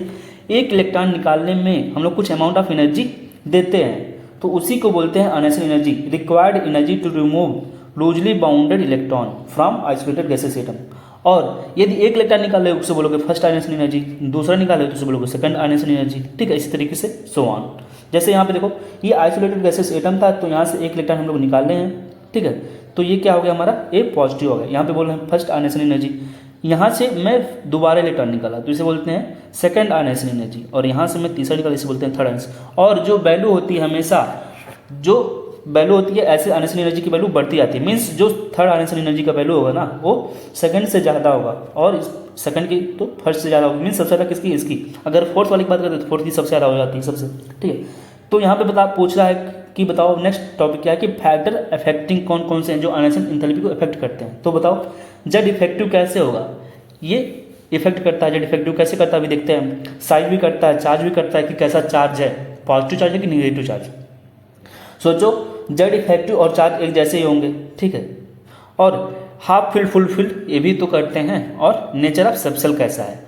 एक इलेक्ट्रॉन निकालने में हम लोग कुछ अमाउंट ऑफ एनर्जी देते हैं, तो उसी को बोलते हैं ionization energy. Required energy to remove loosely bounded electron from isolated gases atom. और यदि एक इलेक्ट्रॉन निकाले उसे बोलोगे फर्स्ट आयनेशन एनर्जी, दूसरा निकाले तो उसे बोलोगे सेकंड आयनेशन एनर्जी, ठीक है। इसी तरीके से सो ऑन। जैसे यहाँ पे देखो ये आइसोलेटेड गैसेस एटम था, तो यहाँ से एक इलेक्ट्रॉन हम लोग निकाल रहे हैं, ठीक है। तो ये क्या हो गया हमारा, ए पॉजिटिव हो गया। यहाँ पे बोल रहे हैं फर्स्ट आयनेशन एनर्जी, यहाँ से मैं दोबारा इलेक्ट्रॉन निकाला तो इसे बोलते हैं सेकंड आयनेशन एनर्जी, और यहाँ से मैं तीसरा निकाला इसे बोलते हैं थर्ड आयनेशन। और जो वैल्यू होती है हमेशा, जो वैल्यू होती है ऐसे आयनेशन एनर्जी की वैल्यू बढ़ती जाती है। मीन्स जो थर्ड आयनेशन एनर्जी का वैल्यू होगा ना वो सेकंड से ज़्यादा होगा, और सेकंड की तो फर्स्ट से ज़्यादा होगी। मीन्स सबसे ज़्यादा किसकी, इसकी। अगर फोर्थ वाली की बात करते तो फोर्थ की सबसे ज़्यादा हो जाती है सबसे, ठीक है। तो यहाँ पे पूछ रहा है कि बताओ नेक्स्ट टॉपिक क्या है कि फैक्टर अफेक्टिंग कौन कौन से हैं जो आयनेशन एंथैल्पी को अफेक्ट करते हैं। तो बताओ जेड इफेक्टिव कैसे होगा, ये इफेक्ट करता है। जेड इफेक्टिव कैसे करता है अभी देखते हैं। साइज भी करता है, चार्ज भी करता है कि कैसा चार्ज है, पॉजिटिव चार्ज है कि निगेटिव चार्ज। सोचो जेड इफेक्टिव और चार्ज एक जैसे ही होंगे, ठीक है। और हाफ फील्ड फुल फील्ड ये भी तो करते हैं। और नेचर ऑफ सबसेल कैसा है,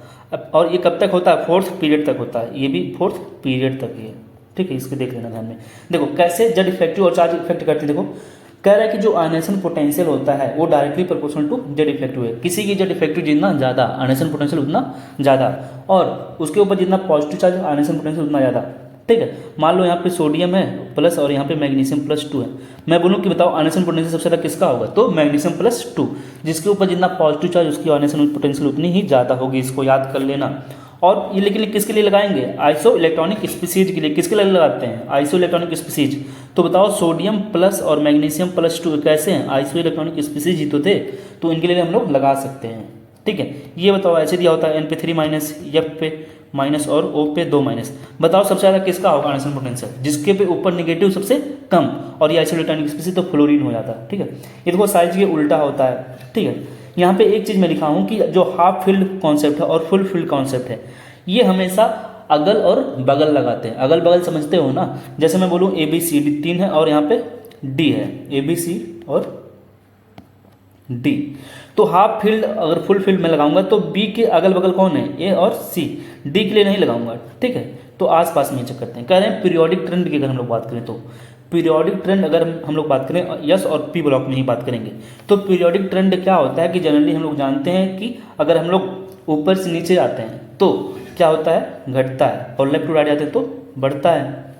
और ये कब तक होता है, फोर्थ पीरियड तक होता है, ये भी फोर्थ पीरियड तक ही है, ठीक है। इसको देख लेना ध्यान में। देखो कैसे जेड इफेक्टिव और चार्ज इफेक्ट करते हैं। देखो कह रहा है कि जो आयनेशन पोटेंशियल होता है वो directly proportional to Z effective है। किसी की जेड इफेक्टिव जितना ज़्यादा आयनेशन पोटेंशियल उतना ज़्यादा, और उसके ऊपर जितना पॉजिटिव चार्ज आयनेशन पोटेंशियल उतना ज़्यादा, ठीक है। मान लो यहाँ पे सोडियम है प्लस और यहाँ पे मैग्नीशियम +2 है। मैं बोलूँ कि बताओ आयनेशन पोटेंशियल सबसे ज़्यादा किसका होगा, तो मैग्नीशियम +2। जिसके ऊपर जितना पॉजिटिव चार्ज उसकी आयनेशन पोटेंशियल उतनी ही ज़्यादा होगी, इसको याद कर लेना। और ये लेकिन किसके लिए लगाएंगे, आइसो इलेक्ट्रॉनिक स्पीसीज के लिए। किसके लिए लगाते हैं, आइसो इलेक्ट्रॉनिक स्पीसीज। तो बताओ सोडियम प्लस और मैग्नीशियम +2 कैसे हैं, आइसो इलेक्ट्रॉनिक स्पीसीज ही तो थे, तो इनके लिए हम लोग लगा सकते हैं, ठीक है। ये बताओ ऐसे दिया होता है N पे 3- F पे माइनस और O पे 2-। बताओ सबसे ज़्यादा किसका होगा आयनेशन पोटेंशियल, जिसके पे ऊपर निगेटिव सबसे कम, और ये आइसो इलेक्ट्रॉनिक स्पीसीज तो फ्लोरीन हो जाता है, ठीक है। ये देखो साइज के उल्टा होता है, ठीक है। यहाँ पे एक चीज़ मैं लिखा हूँ कि जो हाफ फील्ड कॉन्सेप्ट है और फुल फील्ड कॉन्सेप्ट है, ये हमेशा अगल और बगल लगाते हैं। अगल बगल समझते हो ना, जैसे मैं बोलूँ ABCD 3 है और यहाँ पे D है, ABC और D। तो हाफ फील्ड अगर फुल फील्ड में लगाऊंगा तो B के अगल बगल कौन है, A और C, D के लिए नहीं लगाऊंगा, ठीक है। तो आसपास में चेक करते हैं। कह रहे हैं पीरियोडिक ट्रेंड की अगर हम लोग बात करें तो पीरियोडिक ट्रेंड अगर हम लोग बात करें यस और P ब्लॉक में ही बात करेंगे, तो पीरियोडिक ट्रेंड क्या होता है कि जनरली हम लोग जानते हैं कि अगर हम लोग ऊपर से नीचे आते हैं तो क्या होता है, घटता है, और लेफ्ट टू राइट जाते हैं तो बढ़ता है,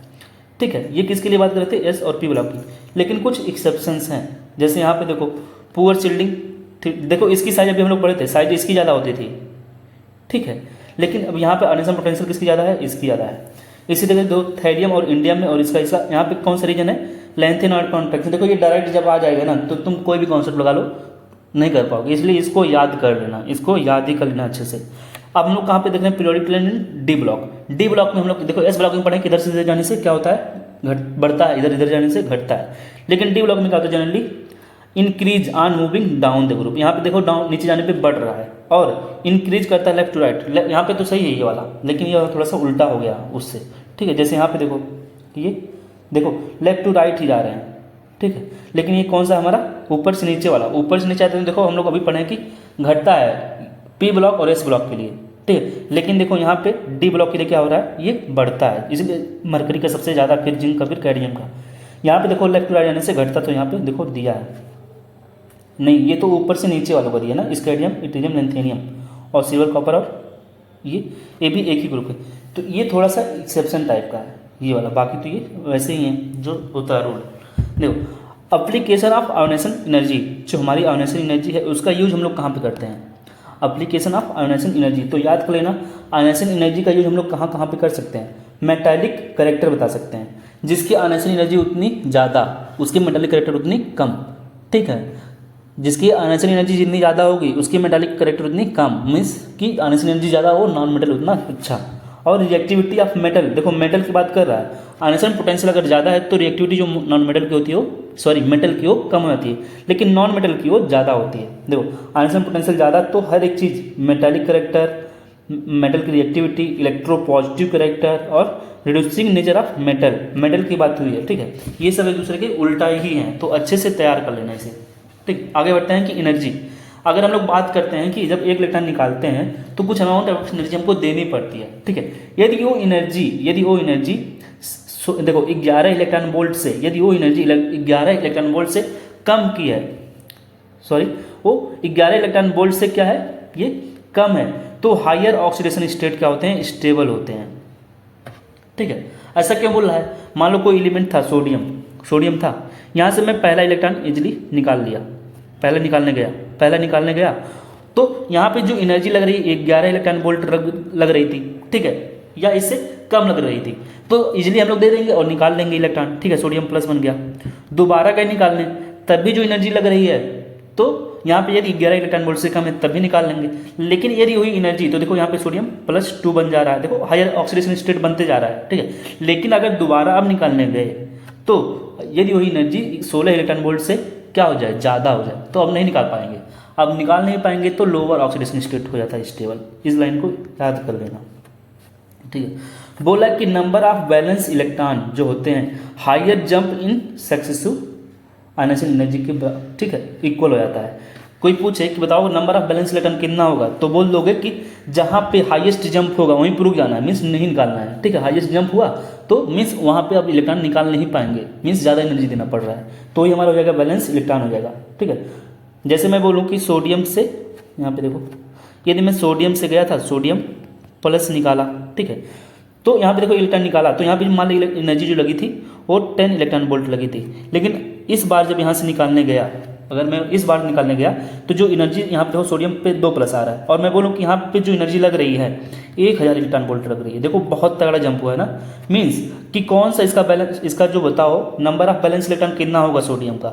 ठीक है। ये किसके लिए बात कर रहे थे, एस और P ब्लॉक की। लेकिन कुछ एक्सेप्शंस हैं, जैसे यहाँ पे देखो पुअर शिल्डिंग, ठीक। देखो इसकी साइज अभी हम लोग पढ़े थे, साइज इसकी ज़्यादा होती थी, ठीक है। लेकिन अब यहाँ पे आयनेशन पोटेंशियल किसकी ज़्यादा है, इसकी ज़्यादा है। इसी तरह दो थैलियम और इंडियम में, और इसका यहाँ पे कौन सा रीजन है, लेंथेन और कॉन्ट्रैक्शन। देखो ये डायरेक्ट जब आ जाएगा ना तो तुम कोई भी कॉन्सेप्ट लगा लो नहीं कर पाओगे, इसलिए इसको याद कर लेना, इसको याद ही कर लेना अच्छे से। अब हम लोग कहाँ पे देख रहे हैं, periodic trend D block. D block में हम लोग देखो एस ब्लॉक में पढ़े कि इधर से इधर जाने से क्या होता है, बढ़ता है, इधर इधर जाने से घटता है। लेकिन डी ब्लॉक में क्या होता है, generally increase on moving down the group. यहाँ पे देखो डाउन नीचे जाने पे बढ़ रहा है, और इंक्रीज करता है लेफ्ट टू राइट। यहाँ पे तो सही है ये वाला, लेकिन ये थोड़ा सा उल्टा हो गया उससे, ठीक है। जैसे यहाँ पे देखो ये देखो लेफ्ट टू राइट ही जा रहे हैं, ठीक है। लेकिन ये कौन सा हमारा ऊपर से नीचे वाला, ऊपर से नीचे आते हैं देखो हम लोग अभी पढ़े कि घटता है P ब्लॉक और S ब्लॉक के लिए, ठीक है। लेकिन देखो यहाँ पे D ब्लॉक के लिए क्या हो रहा है, ये बढ़ता है, इसलिए मरकरी का सबसे ज़्यादा, फिर जिंक का, फिर कैडमियम का। यहाँ पे देखो लेफ्ट टू राइट जाने से घटता, तो यहाँ पे देखो दिया है नहीं, ये तो ऊपर से नीचे वालों को दिया ना, स्कैंडियम, इट्रियम, लेंथेनियम और सिल्वर, कॉपर, और ये भी एक ही ग्रुप है। तो ये थोड़ा सा एक्सेप्शन टाइप का है ये वाला, बाकी तो ये वैसे ही है जो होता है रूल। देखो अप्लीकेशन ऑफ आयोनेशन एनर्जी, जो हमारी आयोनेशन एनर्जी है उसका यूज हम लोग कहाँ पे करते हैं, एप्लीकेशन ऑफ आयोनेशन एनर्जी। तो याद कर लेना आयोनेशन एनर्जी का यूज हम लोग कहाँ कहाँ पे कर सकते हैं। मेटालिक करेक्टर बता सकते हैं, जिसकी आयोनेशन एनर्जी उतनी ज़्यादा उसकी मेटालिक करेक्टर उतनी कम, ठीक है। जिसकी आयनेशन एनर्जी जितनी ज़्यादा होगी उसकी मेटालिक करेक्टर उतनी कम, मीन्स की आयनेशन एनर्जी ज़्यादा हो, नॉन मेटल उतना अच्छा। और रिएक्टिविटी ऑफ मेटल, देखो मेटल की बात कर रहा है, आयनेशन पोटेंशियल अगर ज़्यादा है तो रिएक्टिविटी जो नॉन मेटल की होती है मेटल की वो कम होती है, लेकिन नॉन मेटल की वो ज़्यादा होती है। देखो आयनेशन पोटेंशियल ज़्यादा तो हर एक चीज़, मेटालिक करेक्टर, मेटल की रिएक्टिविटी, इलेक्ट्रोपॉजिटिव करेक्टर और रिड्यूसिंग नेचर ऑफ मेटल की बात हुई है, ठीक है। ये सब एक दूसरे के उल्टा ही हैं, तो अच्छे से तैयार कर लेना इसे, ठीक। आगे बढ़ते हैं कि एनर्जी, अगर हम लोग बात करते हैं कि जब एक इलेक्ट्रॉन निकालते हैं तो कुछ अमाउंट ऑफ एनर्जी हमको देनी पड़ती है, ठीक है। यदि वो एनर्जी देखो 11 इलेक्ट्रॉन वोल्ट से, यदि वो एनर्जी 11 इलेक्ट्रॉन वोल्ट से कम की है, वो 11 इलेक्ट्रॉन वोल्ट से क्या है, ये कम है। तो हायर ऑक्सीडेशन स्टेट क्या होते हैं, स्टेबल होते हैं। ठीक है, ऐसा क्यों बोल रहा है, मान लो कोई एलिमेंट था, सोडियम था, यहाँ से मैं पहला इलेक्ट्रॉन इजीली निकाल लिया, पहला निकालने गया तो यहाँ पे जो एनर्जी लग रही है 11 इलेक्ट्रॉन वोल्ट लग रही थी, ठीक है, या इससे कम लग रही थी, तो इजीली हम लोग दे देंगे और निकाल लेंगे इलेक्ट्रॉन। ठीक है, सोडियम प्लस बन गया। दोबारा कहीं निकालने तब भी जो एनर्जी लग रही है, तो यहाँ पे यदि 11 इलेक्ट्रॉन वोल्ट से कम है तब भी निकाल लेंगे। लेकिन यदि हुई एनर्जी तो देखो यहाँ पे सोडियम +2 बन जा रहा है, देखो हायर ऑक्सीडेशन स्टेट बनते जा रहा है। ठीक है, लेकिन अगर दोबारा अब निकालने गए तो यदि वही एनर्जी 16 इलेक्ट्रॉन वोल्ट से क्या हो जाए, ज़्यादा हो जाए, तो अब नहीं निकाल पाएंगे। अब निकाल नहीं पाएंगे तो लोअर ऑक्सीडेशन स्टेट हो जाता है स्टेबल। इस लाइन को याद कर लेना। ठीक है, बोला कि नंबर ऑफ बैलेंस इलेक्ट्रॉन जो होते हैं higher jump in successive ionization energy के, ठीक है, इक्वल हो जाता है। कोई पूछे कि बताओ नंबर ऑफ बैलेंस इलेक्ट्रॉन कितना होगा, तो बोल दोगे कि जहाँ पे हाईएस्ट जंप होगा वहीं पर रुक जाना है, मीन्स नहीं निकालना है। ठीक है, हाईएस्ट जंप हुआ तो मीन्स वहाँ पे अब इलेक्ट्रॉन निकाल नहीं पाएंगे, मीन्स ज़्यादा एनर्जी देना पड़ रहा है, तो ये हमारा हो जाएगा बैलेंस इलेक्ट्रॉन हो जाएगा। ठीक है, जैसे मैं बोलूँ कि सोडियम से, यहाँ पे देखो, यदि मैं सोडियम से गया था, सोडियम प्लस निकाला, ठीक है, तो यहाँ पे देखो इलेक्ट्रॉन निकाला, तो यहाँ पे मान ली एनर्जी जो लगी थी वो 10 इलेक्ट्रॉन वोल्ट लगी थी। लेकिन इस बार जब यहाँ से निकालने गया, अगर मैं इस बार निकालने गया तो जो एनर्जी यहाँ पे देखो सोडियम पे 2 प्लस आ रहा है, और मैं बोलूँ कि यहाँ पे जो एनर्जी लग रही है 1000 इलेक्ट्रॉन वोल्ट लग रही है। देखो बहुत तगड़ा जंप हुआ है ना, मीन्स कि कौन सा इसका बैलेंस, इसका जो बताओ नंबर ऑफ बैलेंस इलेक्ट्रॉन कितना होगा सोडियम का,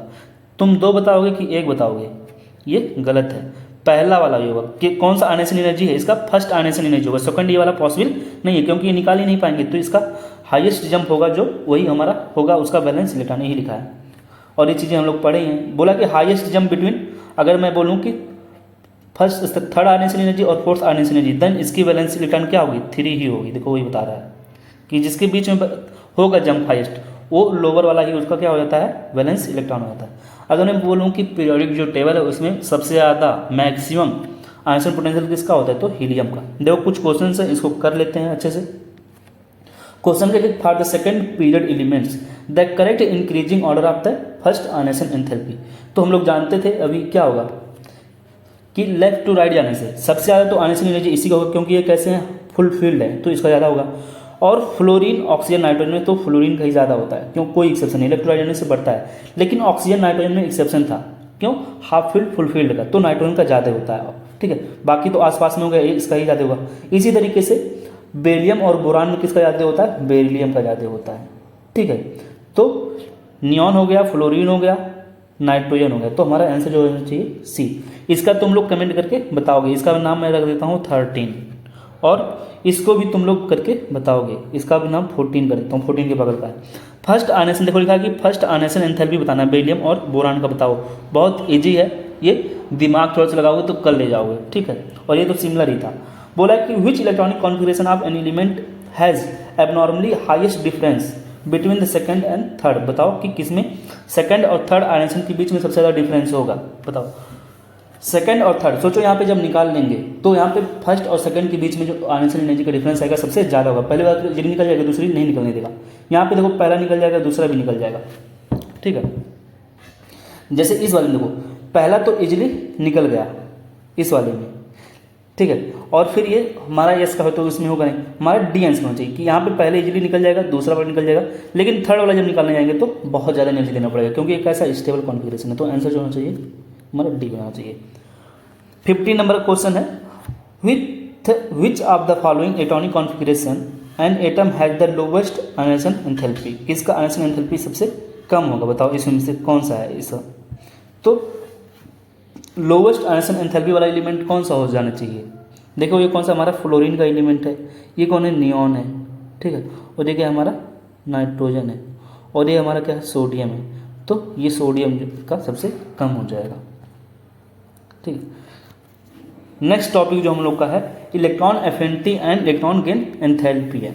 तुम 2 बताओगे कि 1 बताओगे, ये गलत है। पहला वाला ये होगा कि कौन सा आयनेशन एनर्जी है, इसका फर्स्ट आयनेशन एनर्जी होगा, सेकंड ये वाला पॉसिबल नहीं है क्योंकि ये निकाल ही नहीं पाएंगे, तो इसका हाईएस्ट जंप होगा जो वही हमारा होगा, उसका बैलेंस इलेक्ट्रॉन ही लिखा है। और ये चीज़ें हम लोग पढ़े हैं। बोला कि हाईएस्ट जंप बिटवीन, अगर मैं बोलूँ कि फर्स्ट थर्ड आयनेशन एनर्जी और फोर्थ आयनेशन एनर्जी, देन इसकी बैलेंस इलेक्ट्रॉन क्या होगी, 3 ही होगी। देखो वही बता रहा है कि जिसके बीच में होगा जंप हाईएस्ट वो लोअर वाला ही उसका क्या हो जाता है, बैलेंस इलेक्ट्रॉन हो जाता है। अगर मैं बोलूँ कि पीरियोडिक जो टेबल है उसमें सबसे ज़्यादा मैक्सिमम आयनेशन पोटेंशियल किसका होता है, तो हीलियम का। देखो कुछ क्वेश्चन है, इसको कर लेते हैं अच्छे से। क्वेश्चन के for the second period elements the correct increasing order of the first ionisation enthalpy. तो हम लोग जानते थे अभी क्या होगा कि लेफ्ट टू राइट जाने से सबसे ज़्यादा तो आयनेशन एनर्जी इसी का होगा, क्योंकि ये कैसे हैं, फुल फील्ड है, तो इसका ज़्यादा होगा। और फ्लोरीन ऑक्सीजन नाइट्रोजन में तो फ्लोरीन का ही ज़्यादा होता है, क्यों, कोई एक्सेप्शन नहीं, लेफ्ट टू राइट जाने से बढ़ता है। लेकिन ऑक्सीजन नाइट्रोजन में एक्सेप्शन था, क्यों, हाफ फील्ड फुल फील्ड का, तो नाइट्रोजन का ज़्यादा होता है। ठीक है, बाकी तो आसपास में हो गया, इसका ही ज़्यादा होगा। इसी तरीके से बेरिलियम और बोरान में किसका ज़्यादा होता है, बेरिलियम का ज़्यादा होता है। ठीक है, तो नियॉन हो गया, फ्लोरीन हो गया, नाइट्रोजन हो गया, तो हमारा आंसर जो होना चाहिए सी। इसका तुम लोग कमेंट करके बताओगे, इसका नाम मैं रख देता हूँ 13, और इसको भी तुम लोग करके बताओगे, इसका भी नाम 14 कर देता हूँ, 14 के बगल का है। फर्स्ट आयनेशन देखो लिखा है कि फर्स्ट आयनेशन एंथैल्पी बताना, बेरिलियम और बोरान का बताओ। बहुत ईजी है, ये दिमाग थोड़ा सा लगाओगे तो कर ले जाओगे। ठीक है, और ये तो सिमिलर ही था। बोला कि विच electronic configuration of an element has abnormally highest difference between the second and third. बताओ कि किसमें सेकंड और थर्ड आयनेशन के बीच में सबसे ज़्यादा डिफरेंस होगा, बताओ। सेकंड और थर्ड, सोचो यहाँ पे जब निकाल लेंगे तो यहाँ पे फर्स्ट और सेकंड के बीच में जो आयनेशन एनर्जी का डिफरेंस आएगा सबसे ज़्यादा होगा। पहली बार एक निकल जाएगा, दूसरी नहीं निकलने देगा। यहाँ पे देखो पहला निकल जाएगा, दूसरा भी निकल जाएगा। ठीक है, जैसे इस वाले में देखो पहला तो इजीली निकल गया इस वाले में, ठीक है, और फिर ये हमारा एस का हो तो इसमें होगा नहीं, हमारा डी आंसर होना चाहिए कि यहाँ पे पहले इजीली निकल जाएगा, दूसरा वाला निकल जाएगा, लेकिन थर्ड वाला जब निकालने जाएंगे तो बहुत ज़्यादा एनर्जी देना पड़ेगा, क्योंकि एक ऐसा स्टेबल कॉन्फिगरेशन है। तो आंसर जो होना चाहिए हमारा डी होना चाहिए। 15 नंबर क्वेश्चन है, विच of the following atomic configuration an atom has the lowest ionisation enthalpy. किसका आयनेशन एंथैल्पी सबसे कम होगा, बताओ इसमें से कौन सा है इसका। तो लोवेस्ट आयनेशन एंथैल्पी वाला एलिमेंट कौन सा हो जाना चाहिए, देखो ये कौन सा हमारा फ्लोरीन का एलिमेंट है, ये कौन है, नियॉन है। ठीक है, और देखिए हमारा नाइट्रोजन है, और ये हमारा क्या है, सोडियम है। तो ये सोडियम का सबसे कम हो जाएगा। ठीक है, नेक्स्ट टॉपिक जो हम लोग का है electron affinity and electron gain enthalpy है,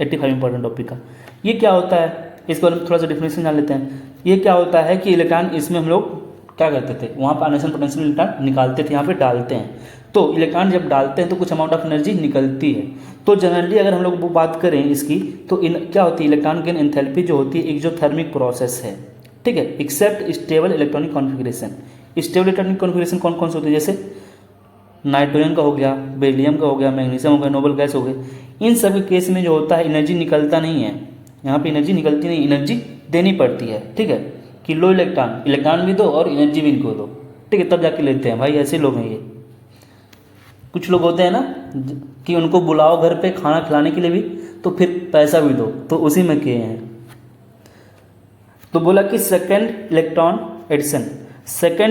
85 इंपॉर्टेंट टॉपिक का। ये क्या होता है, इसको हम थोड़ा सा डिफिनेशन जान लेते हैं। ये क्या होता है कि इलेक्ट्रॉन, इसमें हम लोग क्या करते थे, वहाँ पर आयनेशन पोटेंशियल इलेक्ट्रॉन निकालते थे, यहाँ पे डालते हैं। तो इलेक्ट्रॉन जब डालते हैं तो कुछ अमाउंट ऑफ एनर्जी निकलती है। तो जनरली अगर हम लोग वो बात करें इसकी, तो क्या होती है, इलेक्ट्रॉन गेन एंथैल्पी जो होती है एक्सोथर्मिक प्रोसेस है। ठीक है, except stable electronic configuration, stable electronic configuration कौन कौन से होते हैं, जैसे नाइट्रोजन का हो गया, बेरिलियम का हो गया, मैग्नीशियम हो गया, नोबल गैस हो गए। इन सब के केस में जो होता है एनर्जी निकलता नहीं है, यहाँ पे एनर्जी निकलती नहीं, एनर्जी देनी पड़ती है, ठीक है, कि लो इलेक्ट्रॉन भी दो और एनर्जी भी इनको दो, ठीक है, तब जाके लेते हैं भाई। ऐसे लोग हैं ये। कुछ लोग होते हैं ना कि उनको बुलाओ घर पे खाना खिलाने के लिए भी तो फिर पैसा भी दो, तो उसी में किए हैं। तो बोला कि second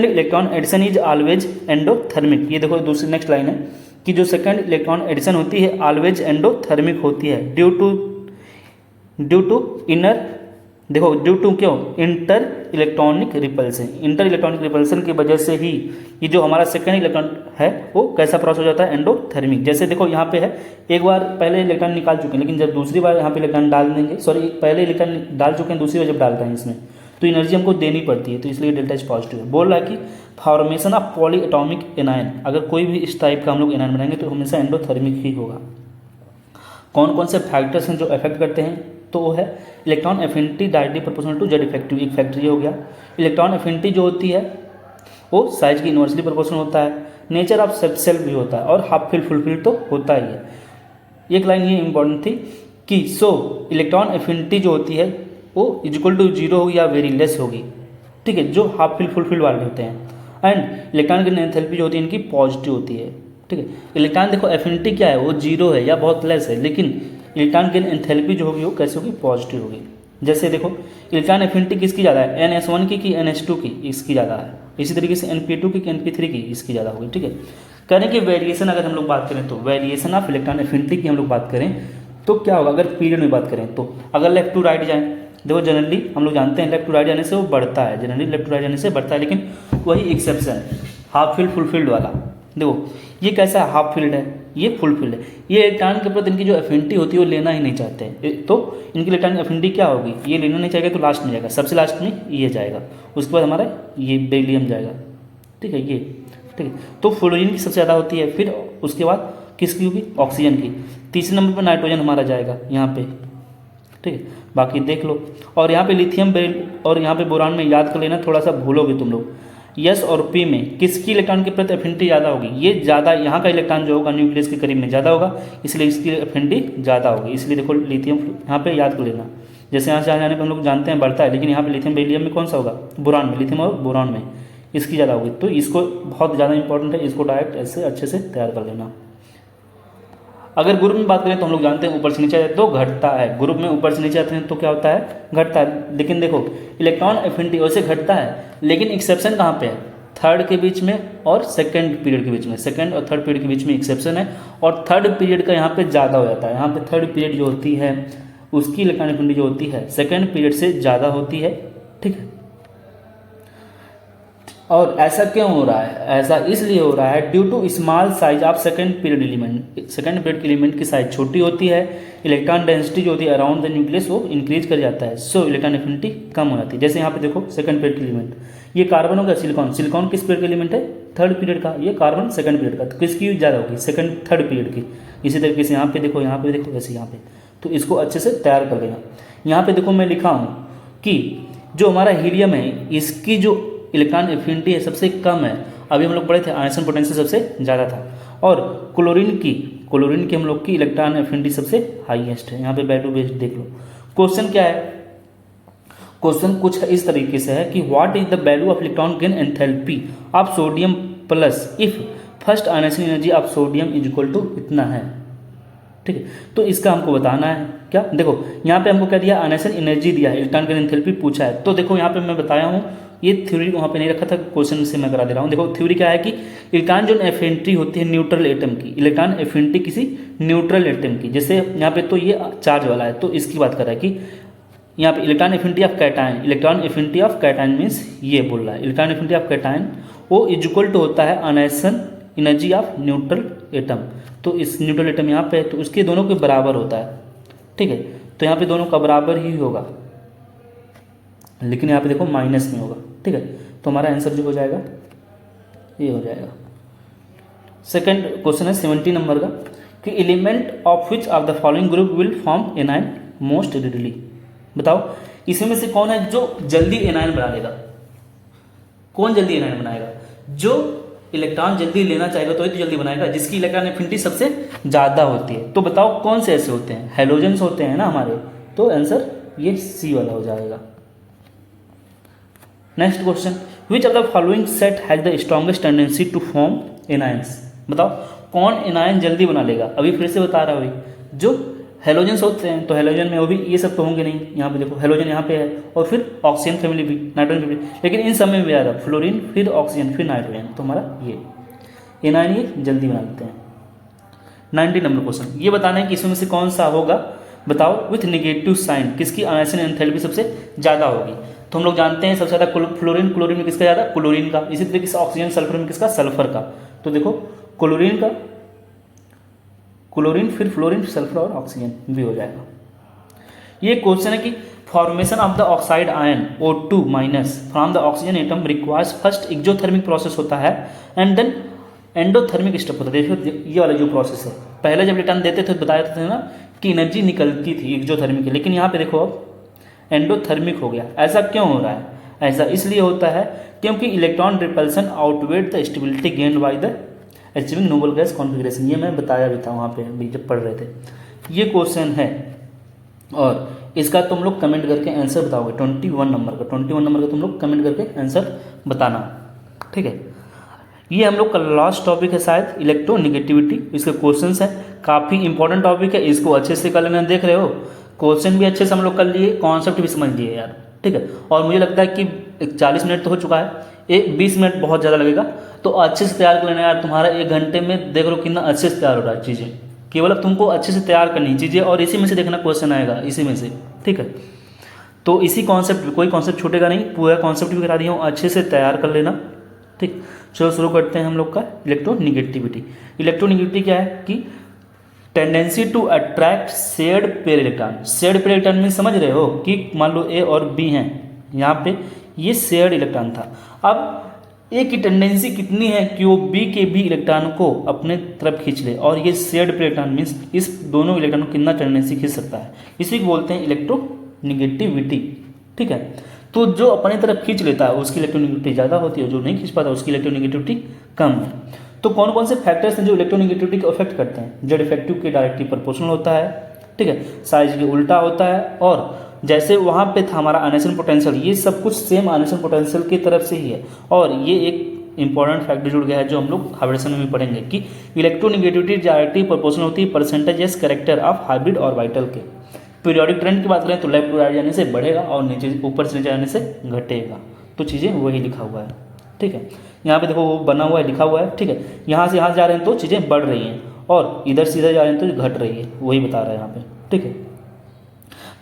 electron addition is always endothermic. ये देखो दूसरी नेक्स्ट लाइन है कि जो सेकेंड इलेक्ट्रॉन एडिशन होती है ऑलवेज एंडोथर्मिक होती है ड्यू टू इनर, देखो ड्यू टू क्यों, इंटर इलेक्ट्रॉनिक रिपल्सन की वजह से ही ये जो हमारा सेकेंड इलेक्ट्रॉन है वो कैसा क्रॉस हो जाता है, एंडोथर्मिक। जैसे देखो यहाँ पे है, एक बार पहले इलेक्ट्रॉन निकाल चुके हैं, लेकिन जब दूसरी बार यहाँ पे इलेक्ट्रॉन डाल देंगे, सॉरी पहले इलेक्ट्रॉन डाल चुके हैं, दूसरी बार जब डालते हैं इसमें तो एनर्जी हमको देनी पड़ती है, तो इसलिए डेल्टा एच पॉजिटिव है। बोल रहा है कि formation of poly atomic anion, अगर कोई भी इस टाइप का हम लोग एनायन बनाएंगे तो हमेशा एंडोथर्मिक ही होगा। कौन कौन से फैक्टर्स हैं जो अफेक्ट करते हैं, तो वो है electron affinity directly proportional to Z effective, एक फैक्टर ये हो गया। इलेक्ट्रॉन एफिनिटी जो होती है वो साइज की इन्वर्सली प्रोपोर्शनल होता है, नेचर ऑफ सेल्फ भी होता है, और हाफ फिल फुलफिल तो होता ही है। एक लाइन ये इंपॉर्टेंट थी कि सो इलेक्ट्रॉन एफिनिटी जो होती है वो इक्वल टू 0 होगी या वेरी लेस होगी, ठीक है, जो हाफ फिल फुलफिल वाले होते हैं। एंड इलेक्ट्रॉन की एंथैल्पी जो होती है इनकी पॉजिटिव होती है, ठीक है। इलेक्ट्रॉन देखो एफिनिटी क्या है, वो 0 है या बहुत लेस है, लेकिन इलेक्ट्रॉन की एंथैल्पी जो होगी वो कैसे होगी, पॉजिटिव होगी। जैसे देखो इलेक्ट्रॉन एफिनिटी किसकी ज़्यादा है, NS1 की कि NH2 की, इसकी ज़्यादा है। इसी तरीके से NP2 की कि NP3 की, इसकी ज़्यादा होगी, ठीक है। कहने की वेरिएशन अगर हम लोग बात करें तो वेरिएशन ऑफ इलेक्ट्रॉन एफिनिटी की हम लोग बात करें तो क्या होगा, अगर पीरियड में बात करें तो अगर लेफ्ट टू राइट जाएँ, देखो जनरली हम लोग जानते हैं लेफ्ट टू राइट जाने से वो बढ़ता है, जनरली लेफ्ट टू राइट जाने से बढ़ता है, लेकिन वही exception half filled full field वाला। देखो ये कैसा है, हाफ फिल्ड है, ये फुल फिल्ड है। ये इलेक्ट्रॉन के प्रति इनकी जो एफिनिटी होती है वो लेना ही नहीं चाहते हैं, तो इनकी इलेक्ट्रॉन एफिनिटी क्या होगी, ये लेना नहीं चाहेगा तो लास्ट में जाएगा, सबसे लास्ट में ये जाएगा, उसके बाद हमारा ये बेरिलियम जाएगा, ठीक है, ये ठीक है। तो फ्लोरीन की सबसे ज़्यादा होती है, फिर उसके बाद किसकी होगी, ऑक्सीजन की। तीसरे नंबर पर नाइट्रोजन हमारा जाएगा यहाँ पे, ठीक है, बाकी देख लो। और यहाँ पे लिथियम और यहाँ पे बोरान में याद कर लेना, थोड़ा सा भूलोगे तुम लोग। यस और पी में किसकी इलेक्ट्रॉन के प्रति एफिनिटी ज़्यादा होगी, ये ज़्यादा यहाँ का इलेक्ट्रॉन जो होगा न्यूक्लियस के करीब में ज़्यादा होगा, इसलिए इसकी एफिनिटी ज़्यादा होगी। इसलिए देखो लिथियम यहाँ पे याद कर लेना, जैसे यहाँ से आ जाने पर हम लोग जानते हैं बढ़ता है, लेकिन यहाँ पे लिथियम बेरिलियम में कौन सा होगा, बोरान में, लिथियम और बोरान में इसकी ज़्यादा होगी। तो इसको बहुत ज़्यादा इंपॉर्टेंट है, इसको डायरेक्ट ऐसे अच्छे से तैयार कर लेना। अगर ग्रुप में बात करें तो हम लोग जानते हैं ऊपर से नीचे जाते तो घटता है, ग्रुप में ऊपर से नीचे आते हैं तो क्या होता है, घटता है। लेकिन देखो इलेक्ट्रॉन एफिनिटी वैसे घटता है, लेकिन एक्सेप्शन कहाँ पे है, थर्ड के बीच में और सेकंड पीरियड के बीच में, सेकंड और थर्ड पीरियड के बीच में एक्सेप्शन है, और थर्ड पीरियड का यहाँ पे ज़्यादा हो जाता है। यहाँ पे थर्ड पीरियड जो होती है उसकी इलेक्ट्रॉन एफिनिटी जो होती है सेकंड पीरियड से ज़्यादा होती है, ठीक है। और ऐसा क्यों हो रहा है, ऐसा इसलिए हो रहा है due to small size of second period element. Second period के एलिमेंट की साइज छोटी होती है, इलेक्ट्रॉन डेंसिटी जो होती है अराउंड द न्यूक्लियस वो इंक्रीज कर जाता है, सो इलेक्ट्रॉन एफिनिटी कम हो जाती है। जैसे यहाँ पे देखो सेकंड पीरियड के एलिमेंट, ये कार्बन हो गया, सिलिकॉन किस पीरियड का एलिमेंट है, थर्ड पीरियड का, ये कार्बन सेकंड पीरियड का, तो किसकी ज़्यादा होगी, सेकंड थर्ड पीरियड की। इसी तरीके से यहाँ पे देखो वैसे यहाँ पे, तो इसको अच्छे से तैयार कर लेना। यहाँ पे देखो मैं लिखा हूँ कि जो हमारा हीलियम है इसकी जो इलेक्ट्रॉन एफिनिटी है सबसे कम है, अभी हम लोग पढ़े थे आयसन पोटेंशियल सबसे ज़्यादा था, और क्लोरीन की हम लोग की इलेक्ट्रॉन एफिनिटी सबसे हाईएस्ट है। यहाँ पे बैटू बेस्ड देख लो। क्वेश्चन क्या है, क्वेश्चन कुछ इस तरीके से है कि what is the value of electron gain enthalpy of sodium plus if first ionization energy of sodium is equal to इतना है, ठीक है। तो इसका हमको बताना है क्या, देखो यहाँ पे हमको क्या दिया, आयनेशन एनर्जी दिया है, इलेक्ट्रॉन गेन एंथैल्पी पूछा है। तो देखो यहाँ पे मैं बताया हूँ, ये थ्योरी वहाँ पे नहीं रखा था, क्वेश्चन से मैं करा दे रहा हूँ। देखो थ्योरी क्या है कि इलेक्ट्रॉन जो एफिनिटी होती है न्यूट्रल एटम की, इलेक्ट्रॉन एफिनिटी किसी न्यूट्रल एटम की, जैसे यहाँ पे तो ये चार्ज वाला है तो इसकी बात कर रहा है कि यहाँ पे electron affinity of cation, electron affinity of cation means ये बोल रहा है इलेक्ट्रॉन एफिनिटी ऑफ कैटायन वो इज इक्वल टू होता है ionisation energy of neutral atom. तो इस न्यूट्रल एटम यहाँ पे तो उसके दोनों के बराबर होता है, ठीक है। तो यहाँ पे दोनों का बराबर ही होगा, लेकिन यहाँ पे देखो माइनस में होगा, ठीक है। तो हमारा आंसर जो हो जाएगा ये हो जाएगा। सेकंड क्वेश्चन है 70 नंबर का कि element of which of the following group will form anion most readily. बताओ इसमें से कौन है जो जल्दी एनायन बना लेगा, कौन जल्दी एनायन बनाएगा? जो इलेक्ट्रॉन जल्दी लेना चाहेगा तो ही तो जल्दी बनाएगा, जिसकी इलेक्ट्रॉन एफिनिटी सबसे ज़्यादा होती है। तो बताओ कौन से ऐसे होते हैं? हेलोजेंस होते हैं ना हमारे, तो आंसर ये सी वाला हो जाएगा। Next question, which of the following set has the strongest tendency to form anions? बताओ कौन एनायन जल्दी बना लेगा? अभी फिर से बता रहा हूँ, जो हेलोजेंस होते हैं तो हेलोजन में वो भी ये सब तो होंगे नहीं। यहाँ पे देखो हेलोजन यहाँ पे है और फिर ऑक्सीजन फैमिली भी, नाइट्रोजन फैमिली, लेकिन इन सब में भी आएगा फ्लोरीन, फिर ऑक्सीजन, फिर नाइट्रोजन। तो हमारा ये एनायन ये जल्दी बना लेते हैं। 90 नंबर क्वेश्चन, ये बताना है कि इसमें से कौन सा होगा। बताओ विथ नेगेटिव साइन किसकी आयनिक एंथैल्पी सबसे ज़्यादा होगी? तो हम लोग जानते हैं सबसे ज़्यादा फ्लोरीन, क्लोरीन में किसका ज़्यादा? क्लोरीन का। इसी तरीके से ऑक्सीजन, सल्फर में किसका? सल्फर का। तो देखो क्लोरीन का, क्लोरीन फिर फ्लोरीन, सल्फर और ऑक्सीजन भी हो जाएगा। ये क्वेश्चन है कि formation of the oxide ion O2 minus from the oxygen atom requires first exothermic process होता है एंड देन एंडोथर्मिक स्टेप होता है। देखो ये वाला जो प्रोसेस है, पहले जब इलेक्ट्रॉन देते थे बताया थे ना कि एनर्जी निकलती थी एक्सोथर्मिक की, लेकिन यहाँ पे देखो अब एंडोथर्मिक हो गया। ऐसा क्यों हो रहा है? ऐसा इसलिए होता है क्योंकि electron repulsion outweigh the stability gained by the achieving noble gas configuration. ये मैं बताया भी था वहाँ पे भी जब पढ़ रहे थे। ये क्वेश्चन है और इसका तुम लोग कमेंट करके आंसर बताओगे। 21 नंबर का तुम लोग कमेंट करके आंसर बताना, ठीक है। ये हम लोग का लास्ट टॉपिक है शायद, इलेक्ट्रोनेगेटिविटी। इसके क्वेश्चंस हैं, काफ़ी इंपॉर्टेंट टॉपिक है, इसको अच्छे से कर लेना। देख रहे हो क्वेश्चन भी अच्छे से हम लोग कर लिए, कॉन्सेप्ट भी समझ लिए यार, ठीक है। और मुझे लगता है कि 40 मिनट तो हो चुका है, 20 मिनट बहुत ज़्यादा लगेगा, तो अच्छे से तैयार कर लेना यार। तुम्हारा 1 घंटे में देख लो कितना अच्छे से तैयार हो रहा है चीज़ें। केवल अब तुमको अच्छे से तैयार करनी चीज़ें और इसी में से देखना क्वेश्चन आएगा, इसी में से, ठीक है। तो इसी कॉन्सेप्ट, कोई कॉन्सेप्ट छूटेगा नहीं, पूरा कॉन्सेप्ट भी करा दिया हूँ, अच्छे से तैयार कर लेना, ठीक। चलो शुरू करते हैं हम लोग का इलेक्ट्रोनेगेटिविटी। इलेक्ट्रोनेगेटिविटी क्या है कि tendency to attract shared pair electron. Shared pair electron में समझ रहे हो कि मान लो ए और बी हैं, यहाँ पे ये शेयर्ड इलेक्ट्रॉन था। अब ए की टेंडेंसी कितनी है कि वो बी के भी इलेक्ट्रॉन को अपने तरफ खींच ले, और ये शेयर्ड पेयर इलेक्ट्रॉन मीन्स इस दोनों इलेक्ट्रॉन को कितना टेंडेंसी खींच सकता है, इसी को बोलते हैं इलेक्ट्रोनेगेटिविटी, ठीक है। तो जो अपनी तरफ खींच लेता है उसकी इलेक्ट्रोनेगेटिविटी ज़्यादा होती है, जो नहीं खींच पाता उसकी इलेक्ट्रोनेगेटिविटी कम है। तो कौन कौन से फैक्टर्स हैं जो इलेक्ट्रोनेगेटिविटी को अफेक्ट करते हैं? जेड इफेक्टिव के डायरेक्टली प्रोपोर्शनल होता है, ठीक है, साइज के उल्टा होता है, और जैसे वहाँ पे था हमारा आयनेशन पोटेंशियल, ये सब कुछ सेम आयनेशन पोटेंशियल की तरफ से ही है। और ये एक इंपॉर्टेंट फैक्टर जुड़ गया है जो हम लोग हाइब्रिडेशन में भी पढ़ेंगे कि इलेक्ट्रोनेगेटिविटी डायरेक्टली प्रोपोर्शनल होती है परसेंटेज कैरेक्टर ऑफ हाइब्रिड और वाइटल के। पीरियोडिक ट्रेंड की बात करें तो लेफ्ट टू राइट जाने से बढ़ेगा और नीचे ऊपर से नीचे जाने से घटेगा। तो चीज़ें वही लिखा हुआ है, ठीक है। यहाँ पे देखो वो बना हुआ है, लिखा हुआ है, ठीक है। यहाँ से यहाँ जा रहे हैं तो चीज़ें बढ़ रही हैं और इधर से इधर जा रहे हैं तो घट रही है, वही बता रहा है यहाँ पे, ठीक है।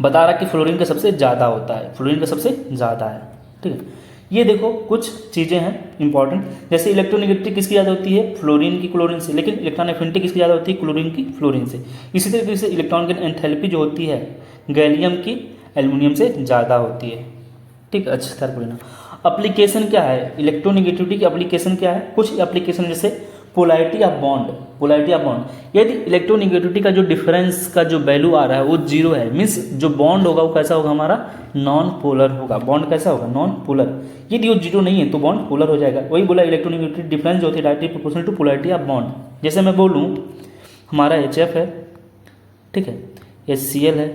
बता रहा कि फ्लोरीन का सबसे ज़्यादा होता है, फ्लोरीन का सबसे ज़्यादा है, ठीक है। ये देखो कुछ चीज़ें हैं इंपॉर्टेंट, जैसे इलेक्ट्रोनेगेटिविटी किसकी ज़्यादा होती है? फ्लोरीन की क्लोरीन से, लेकिन इलेक्ट्रॉन एफिनिटी किसकी ज़्यादा होती है? क्लोरीन की फ्लोरीन से। इसी तरीके से इलेक्ट्रॉन की एंथैल्पी जो होती है गैलियम की एल्युमिनियम से ज़्यादा होती है, ठीक है। अच्छे से लेना। अप्लीकेशन क्या है इलेक्ट्रोनेगेटिविटी की? एप्लीकेशन क्या है? कुछ एप्लीकेशन जैसे पोलैरिटी ऑफ बॉन्ड। यदि इलेक्ट्रोनेगेटिविटी का जो डिफरेंस का जो वैल्यू आ रहा है वो 0 है, मीन्स जो बॉन्ड होगा वो कैसा होगा? हमारा नॉन पोलर होगा। बॉन्ड कैसा होगा? Non polar. यदि वो 0 नहीं है तो बॉन्ड पोलर हो जाएगा। वही बोला इलेक्ट्रोनेगेटिविटी डिफरेंस जो होती है directly proportional to polarity of bond. जैसे मैं बोलूँ हमारा HF है, ठीक है, HCl है,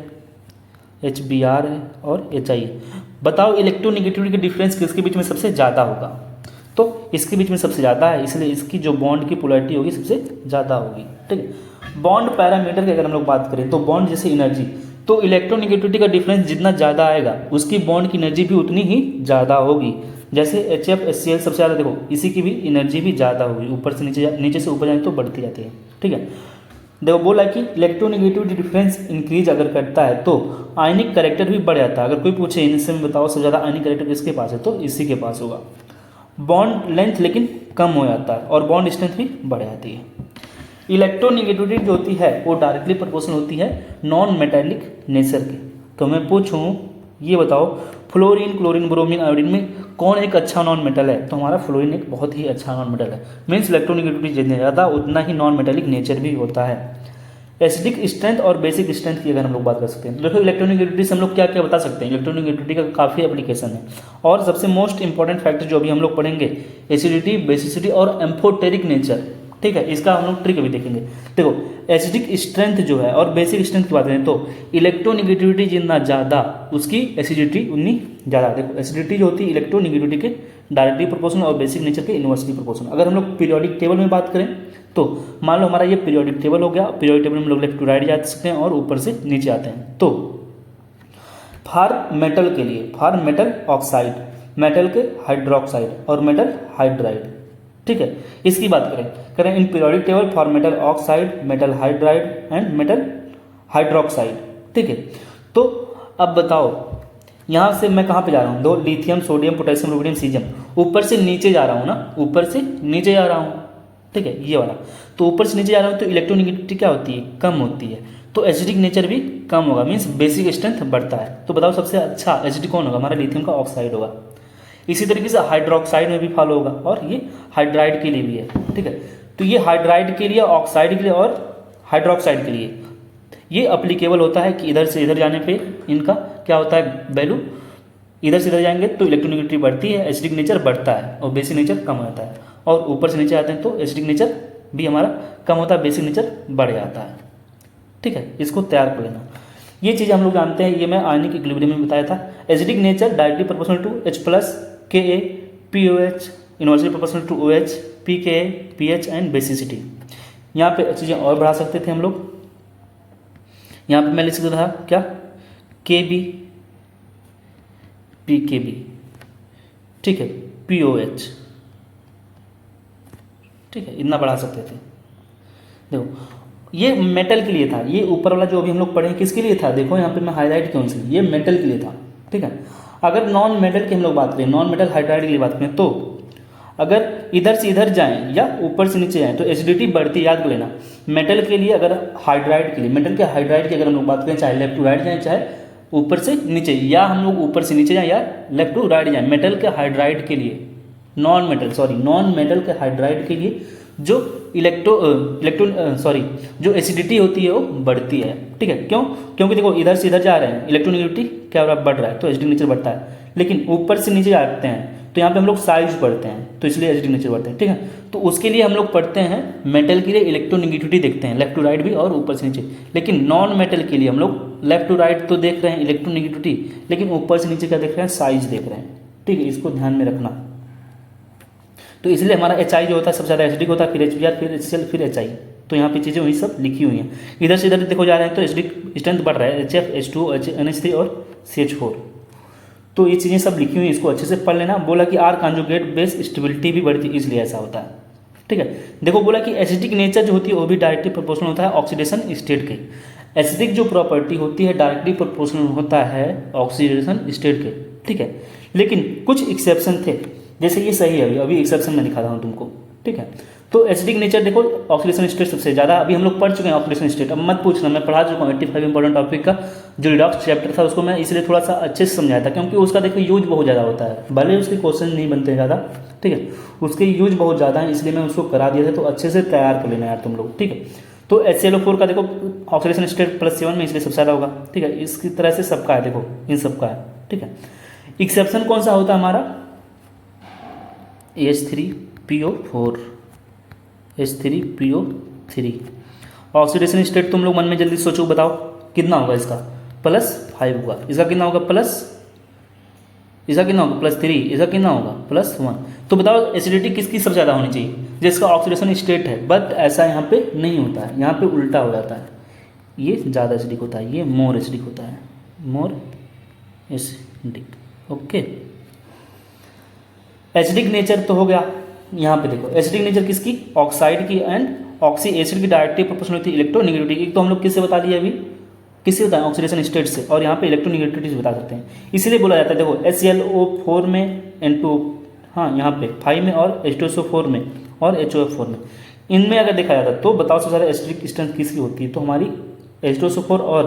HBr है और HI है। बताओ इलेक्ट्रोनेगेटिविटी के डिफरेंस किसके बीच में सबसे ज़्यादा होगा? तो इसके बीच में सबसे ज़्यादा है, इसलिए इसकी जो बॉन्ड की पोलैरिटी होगी सबसे ज़्यादा होगी, ठीक है। बॉन्ड पैरामीटर की अगर हम लोग बात करें तो बॉन्ड जैसे एनर्जी, तो इलेक्ट्रोनेगेटिविटी का डिफरेंस जितना ज़्यादा आएगा उसकी बॉन्ड की एनर्जी भी उतनी ही ज़्यादा होगी। जैसे HF HCl सबसे ज़्यादा, देखो इसी की भी एनर्जी भी ज़्यादा होगी, ऊपर से नीचे से ऊपर जाए तो बढ़ती जाती है, ठीक है। देखो बोला कि इलेक्ट्रोनेगेटिविटी डिफरेंस इंक्रीज अगर करता है तो आयनिक कैरेक्टर भी बढ़ जाता है। अगर कोई पूछे इनसे में बताओ सबसे ज़्यादा आयनिक कैरेक्टर किसके पास है, तो इसी के पास होगा। बॉन्ड लेंथ लेकिन कम हो जाता है और बॉन्ड स्ट्रेंथ भी बढ़ जाती है। इलेक्ट्रोनेगेटिविटी जो होती है वो डायरेक्टली प्रोपोर्शनल होती है नॉन मेटेलिक नेचर की। तो मैं पूछूं ये बताओ फ्लोरीन, क्लोरीन, ब्रोमीन, आयोडीन में कौन एक अच्छा नॉन मेटल है? तो हमारा फ्लोरीन एक बहुत ही अच्छा नॉन मेटल है। मीन्स इलेक्ट्रोनेगेटिविटी जितना ज़्यादा उतना ही नॉन मेटेलिक नेचर भी होता है। एसिडिक स्ट्रेंथ और बेसिक स्ट्रेंथ की अगर हम लोग बात कर सकते हैं तो देखो इलेक्ट्रोनेगेटिविटी से हम लोग क्या क्या बता सकते हैं। इलेक्ट्रोनेगेटिविटी का काफ़ी एप्लीकेशन है और सबसे मोस्ट इंपॉर्टेंट फैक्टर जो अभी हम लोग पढ़ेंगे एसिडिटी, बेसिसिटी और एम्फोटेरिक नेचर, ठीक है, इसका हम लोग ट्रिक भी देखेंगे। देखो एसिडिक स्ट्रेंथ जो है और बेसिक स्ट्रेंथ की बात करें तो इलेक्ट्रोनेगेटिविटी जितना ज़्यादा उसकी एसिडिटी उतनी ज़्यादा। देखो एसिडिटी जो होती है इलेक्ट्रोनेगेटिविटी के डायरेक्टली प्रोपोर्शनल और बेसिक नेचर के इनवर्सली प्रोपोर्शनल। अगर हम लोग पीरियोडिक टेबल में बात करें तो मान लो हमारा ये पीरियोडिक टेबल हो गया। पीरियोडिक टेबल में हम लोग लेफ्ट टू राइट जा सकते हैं और ऊपर से नीचे आते हैं। तो फॉर मेटल के लिए, फॉर मेटल ऑक्साइड, मेटल के हाइड्रोक्साइड और मेटल हाइड्राइड, ठीक है, इसकी बात करें in periodic table for metal oxide, metal hydride and metal hydroxide, ठीक है। तो अब बताओ यहाँ से मैं कहाँ पे जा रहा हूँ, दो lithium, sodium, potassium, rubidium, caesium, ऊपर से नीचे जा रहा हूँ ना, ऊपर से नीचे जा रहा हूँ, ठीक है, ये वाला। तो ऊपर से नीचे जा रहा हूँ तो इलेक्ट्रोनेगेटिविटी क्या होती है, कम होती है, तो एसिडिक नेचर भी कम होगा, मीन्स बेसिक स्ट्रेंथ बढ़ता है। तो बताओ सबसे अच्छा एसिडिक कौन होगा, हमारा लिथियम का ऑक्साइड होगा। इसी तरीके से हाइड्रोक्साइड में भी फॉलो होगा और ये हाइड्राइड के लिए भी है, ठीक है। तो ये हाइड्राइड के लिए, ऑक्साइड के लिए और हाइड्रोक्साइड के लिए ये अप्लीकेबल होता है कि इधर से इधर जाने पे इनका क्या होता है वैल्यू, इधर से इधर जाएंगे तो इलेक्ट्रोनेगेटिविटी बढ़ती है, एसिडिक नेचर बढ़ता है और बेसिक नेचर कम होता है, और ऊपर से नीचे आते हैं तो एसिडिक नेचर भी हमारा कम होता है, बेसिक नेचर बढ़ जाता है, ठीक है। इसको तैयार कर लेना। ये चीज़ हम लोग जानते हैं, ये मैं आयनिक इक्विलिब्रियम में बताया था। Acidic nature directly proportional to H+ Ka POH, inversely proportional to OH pKa pH and basicity. यहाँ पे चीज़ें और बढ़ा सकते थे हम लोग। यहाँ पे मैं लिख सकता था क्या, Kb pKb, ठीक है, POH, ठीक है, इतना बढ़ा सकते थे। देखो ये मेटल के लिए था, ये ऊपर वाला जो अभी हम लोग पढ़े किसके लिए था, देखो यहाँ पे मैं हाईलाइट क्यों इसलिए, ये मेटल के लिए था, ठीक है। अगर नॉन मेटल की हम लोग बात करें, नॉन मेटल हाइड्राइड के लिए बात करें, तो अगर इधर से इधर जाएं या ऊपर से नीचे जाएं तो एसिडिटी बढ़ती, याद कर लेना। मेटल के लिए, अगर हाइड्राइड के लिए, मेटल के हाइड्राइड की अगर हम लोग बात करें, चाहे लेफ्ट टू राइट जाएं चाहे ऊपर से नीचे, या हम लोग ऊपर से नीचे जाएं या लेफ्ट टू राइट जाएं, मेटल के हाइड्राइड के लिए, नॉन मेटल के हाइड्राइड के लिए जो जो एसिडिटी होती है वो बढ़ती है, ठीक है। क्यों, क्योंकि देखो इधर से इधर जा रहे हैं, इलेक्ट्रोनेगेटिविटी क्या हो रहा है, बढ़ रहा है, तो एसिडिक नेचर बढ़ता है। लेकिन ऊपर से नीचे जाते हैं तो यहाँ पे हम लोग साइज पढ़ते हैं, तो इसलिए एसिडिक नेचर बढ़ते हैं, ठीक है। तो उसके लिए हम लोग पढ़ते हैं मेटल के लिए इलेक्ट्रोनेगेटिविटी देखते हैं, लेफ्ट टू राइट भी और ऊपर से नीचे। लेकिन नॉन मेटल के लिए हम लोग लेफ्ट टू राइट तो देख रहे हैं इलेक्ट्रोनेगेटिविटी, लेकिन ऊपर से नीचे क्या देख रहे हैं, साइज देख रहे हैं, ठीक है, इसको ध्यान में रखना। तो इसलिए हमारा HI जो होता है सबसे ज़्यादा एसिडिक होता है, फिर HBr, फिर HCl, फिर HI। तो यहाँ पे चीज़ें वही सब लिखी हुई हैं। इधर से इधर देखो जा रहे हैं तो एसिडिक स्ट्रेंथ बढ़ रहा है, HF, H2, NH3 और CH4। तो ये चीज़ें सब लिखी हुई हैं, इसको अच्छे से पढ़ लेना। बोला कि R कॉन्जुगेट बेस स्टेबिलिटी भी बढ़ती है, इसलिए ऐसा होता है, ठीक है। देखो बोला कि एसिडिक नेचर जो होती है वो भी डायरेक्टली प्रोपोर्शनल होता है ऑक्सीडेशन स्टेट के। एसिडिक जो प्रॉपर्टी होती है डायरेक्टली प्रोपोर्शनल होता है ऑक्सीडेशन स्टेट के, ठीक है। लेकिन कुछ एक्सेप्शन थे, जैसे ये सही है, अभी एक्सेप्शन मैं दिखा रहा हूँ तुमको, ठीक है। तो एसिडिक नेचर देखो ऑक्सीडेशन स्टेट सबसे ज़्यादा, अभी हम लोग पढ़ चुके हैं ऑक्सीडेशन स्टेट, अब मत पूछना, मैं पढ़ा चुका हूँ 85 इंपॉर्टेंट टॉपिक का जो रिडॉक्स चैप्टर था, उसको मैं इसलिए थोड़ा सा अच्छे से समझाया था, क्योंकि उसका देखो यूज बहुत ज़्यादा होता है, भले उसके क्वेश्चन नहीं बनते ज़्यादा, ठीक है, उसके यूज बहुत ज़्यादा है, इसलिए मैं उसको करा दिया था। तो अच्छे से तैयार कर लेना यार तुम लोग, ठीक है। तो HClO4 का देखो ऑक्सीडेशन स्टेट +7 में, इसलिए सबसे ज़्यादा होगा, ठीक है। इसकी तरह से सबका है, देखो इन सबका है, ठीक है। एक्सेप्शन कौन सा होता है हमारा, H3PO4, H3PO3। ऑक्सीडेशन स्टेट तुम लोग मन में जल्दी सोचो, बताओ कितना होगा इसका, +5 होगा, इसका कितना होगा इसका कितना होगा +3, इसका कितना होगा +1। तो बताओ एसिडिटी किसकी सबसे ज़्यादा होनी चाहिए, जिसका ऑक्सीडेशन स्टेट है, बट ऐसा यहाँ पे नहीं होता है, यहाँ पे उल्टा हो जाता है, ये ज़्यादा एसिडिक होता है, ये मोर एसिडिक होता है, more acidic, okay. Acidic nature तो हो गया, यहाँ पे देखो एसिडिक नेचर किसकी, ऑक्साइड की एंड ऑक्सी एसिड की डायरेक्टली प्रोपोर्शनल होती है इलेक्ट्रोनेगेटिविटी। एक तो हम लोग किससे बता दिए अभी, किससे बताएं, ऑक्सीडेशन स्टेट से, और यहाँ पे इलेक्ट्रोनेगेटिविटी से बता सकते हैं। इसीलिए बोला जाता है देखो HClO4 में N2, हाँ यहाँ पे 5 में, और H2SO4 में और HOF4 में, इनमें अगर देखा जाता तो बताओ सबसे ज़्यादा एसिडिक स्ट्रेंथ किसकी होती है, तो हमारी H2SO4 और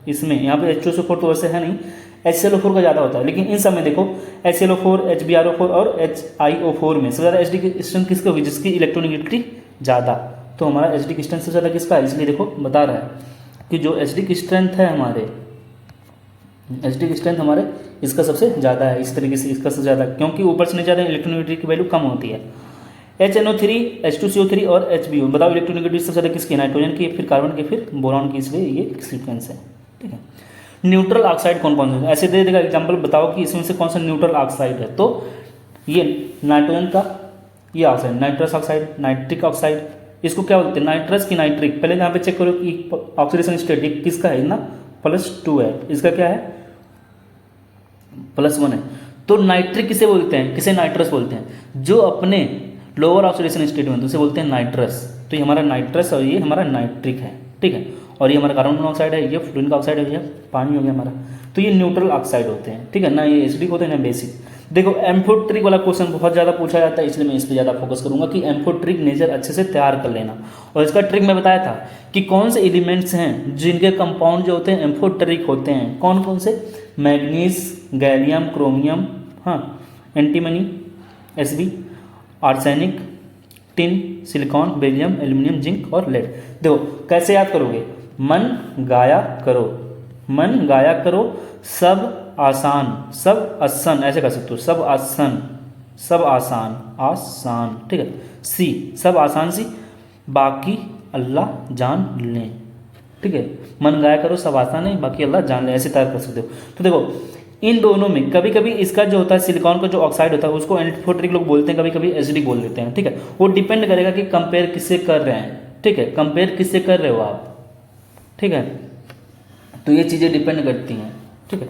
इसमें यहाँ पे H2SO4 तो वैसे है नहीं, HClO4 का ज़्यादा होता है। लेकिन इन सब में देखो HClO4, HbRO4 और HiO4 में सबसे ज़्यादा एसिडिक स्ट्रेंथ किसकी होगी, जिसकी इलेक्ट्रोनेगेटिविटी ज़्यादा तो हमारा एसिडिक स्ट्रेंथ सबसे ज़्यादा किसका है, इसलिए देखो बता रहा है कि जो एसिडिक स्ट्रेंथ है हमारे, एसिडिक स्ट्रेंथ हमारे इसका सबसे ज़्यादा है, इस तरीके से इसका सबसे ज़्यादा, क्योंकि ऊपर से नीचे इलेक्ट्रोनेगेटिविटी की वैल्यू कम होती है। HNO3, H2CO3 और HBO, बताओ इलेक्ट्रोनेगेटिविटी सबसे ज़्यादा किसकी, नाइट्रोजन की, फिर कार्बन की, फिर बोरॉन की, इसलिए ये सीक्वेंस है। ठीक है, न्यूट्रल ऑक्साइड कौन कौन से, ऐसे दे देगा एग्जाम्पल, बताओ कि इसमें से कौन सा न्यूट्रल ऑक्साइड है, तो ये नाइट्रोजन का ये oxide, nitrous oxide, nitric oxide, इसको क्या बोलते हैं, नाइट्रस की नाइट्रिक। पहले यहाँ पे चेक करो कि ऑक्सीडेशन स्टेट ये किसका है ना, +2 है, इसका क्या है +1 है। तो नाइट्रिक किसे बोलते हैं, किसे नाइट्रस बोलते हैं, जो अपने लोअर ऑक्सीडेशन स्टेट में, तो उसे बोलते हैं नाइट्रस। तो ये हमारा नाइट्रस और ये हमारा नाइट्रिक है। ठीक है, और ये हमारा कार्बन मोनोऑक्साइड है, ये फ्लोरीन का ऑक्साइड है, ये पानी हो गया हमारा। तो ये न्यूट्रल ऑक्साइड होते हैं। ठीक है ना, ये एसिडिक होते हैं ना बेसिक। देखो एम्फोट्रिक वाला क्वेश्चन बहुत ज़्यादा पूछा जाता है, इसलिए मैं इस पर ज़्यादा फोकस करूंगा कि एम्फोट्रिक नेचर अच्छे से तैयार कर लेना। और इसका ट्रिक मैं बताया था कि कौन से एलिमेंट्स हैं जिनके कंपाउंड जो होते हैं एम्फोट्रिक होते हैं, कौन कौन से, मैग्नीज, गैलियम, क्रोमियम, हाँ, antimony, Sb, arsenic, tin, silicon, barium, aluminium, zinc और लेड। देखो कैसे याद करोगे, मन गाया करो, मन गाया करो, सब आसान, सब आसान, ऐसे कर सकते हो, सब आसान, सब आसान, आसान। ठीक है, सी सब आसान सी, बाकी अल्लाह जान लें। ठीक है, मन गाया करो, सब आसान है, बाकी अल्लाह जान ले, ऐसे तैयार कर सकते हो। तो देखो इन दोनों में कभी कभी इसका जो होता है सिलिकॉन का जो ऑक्साइड होता है उसको एम्फोट्रिक लोग बोलते हैं, कभी कभी एसिडिक बोल देते हैं। ठीक है, वो डिपेंड करेगा कि कंपेयर किससे कर रहे हैं। ठीक है, कंपेयर किससे कर रहे हो आप। ठीक है, तो ये चीज़ें डिपेंड करती हैं। ठीक है,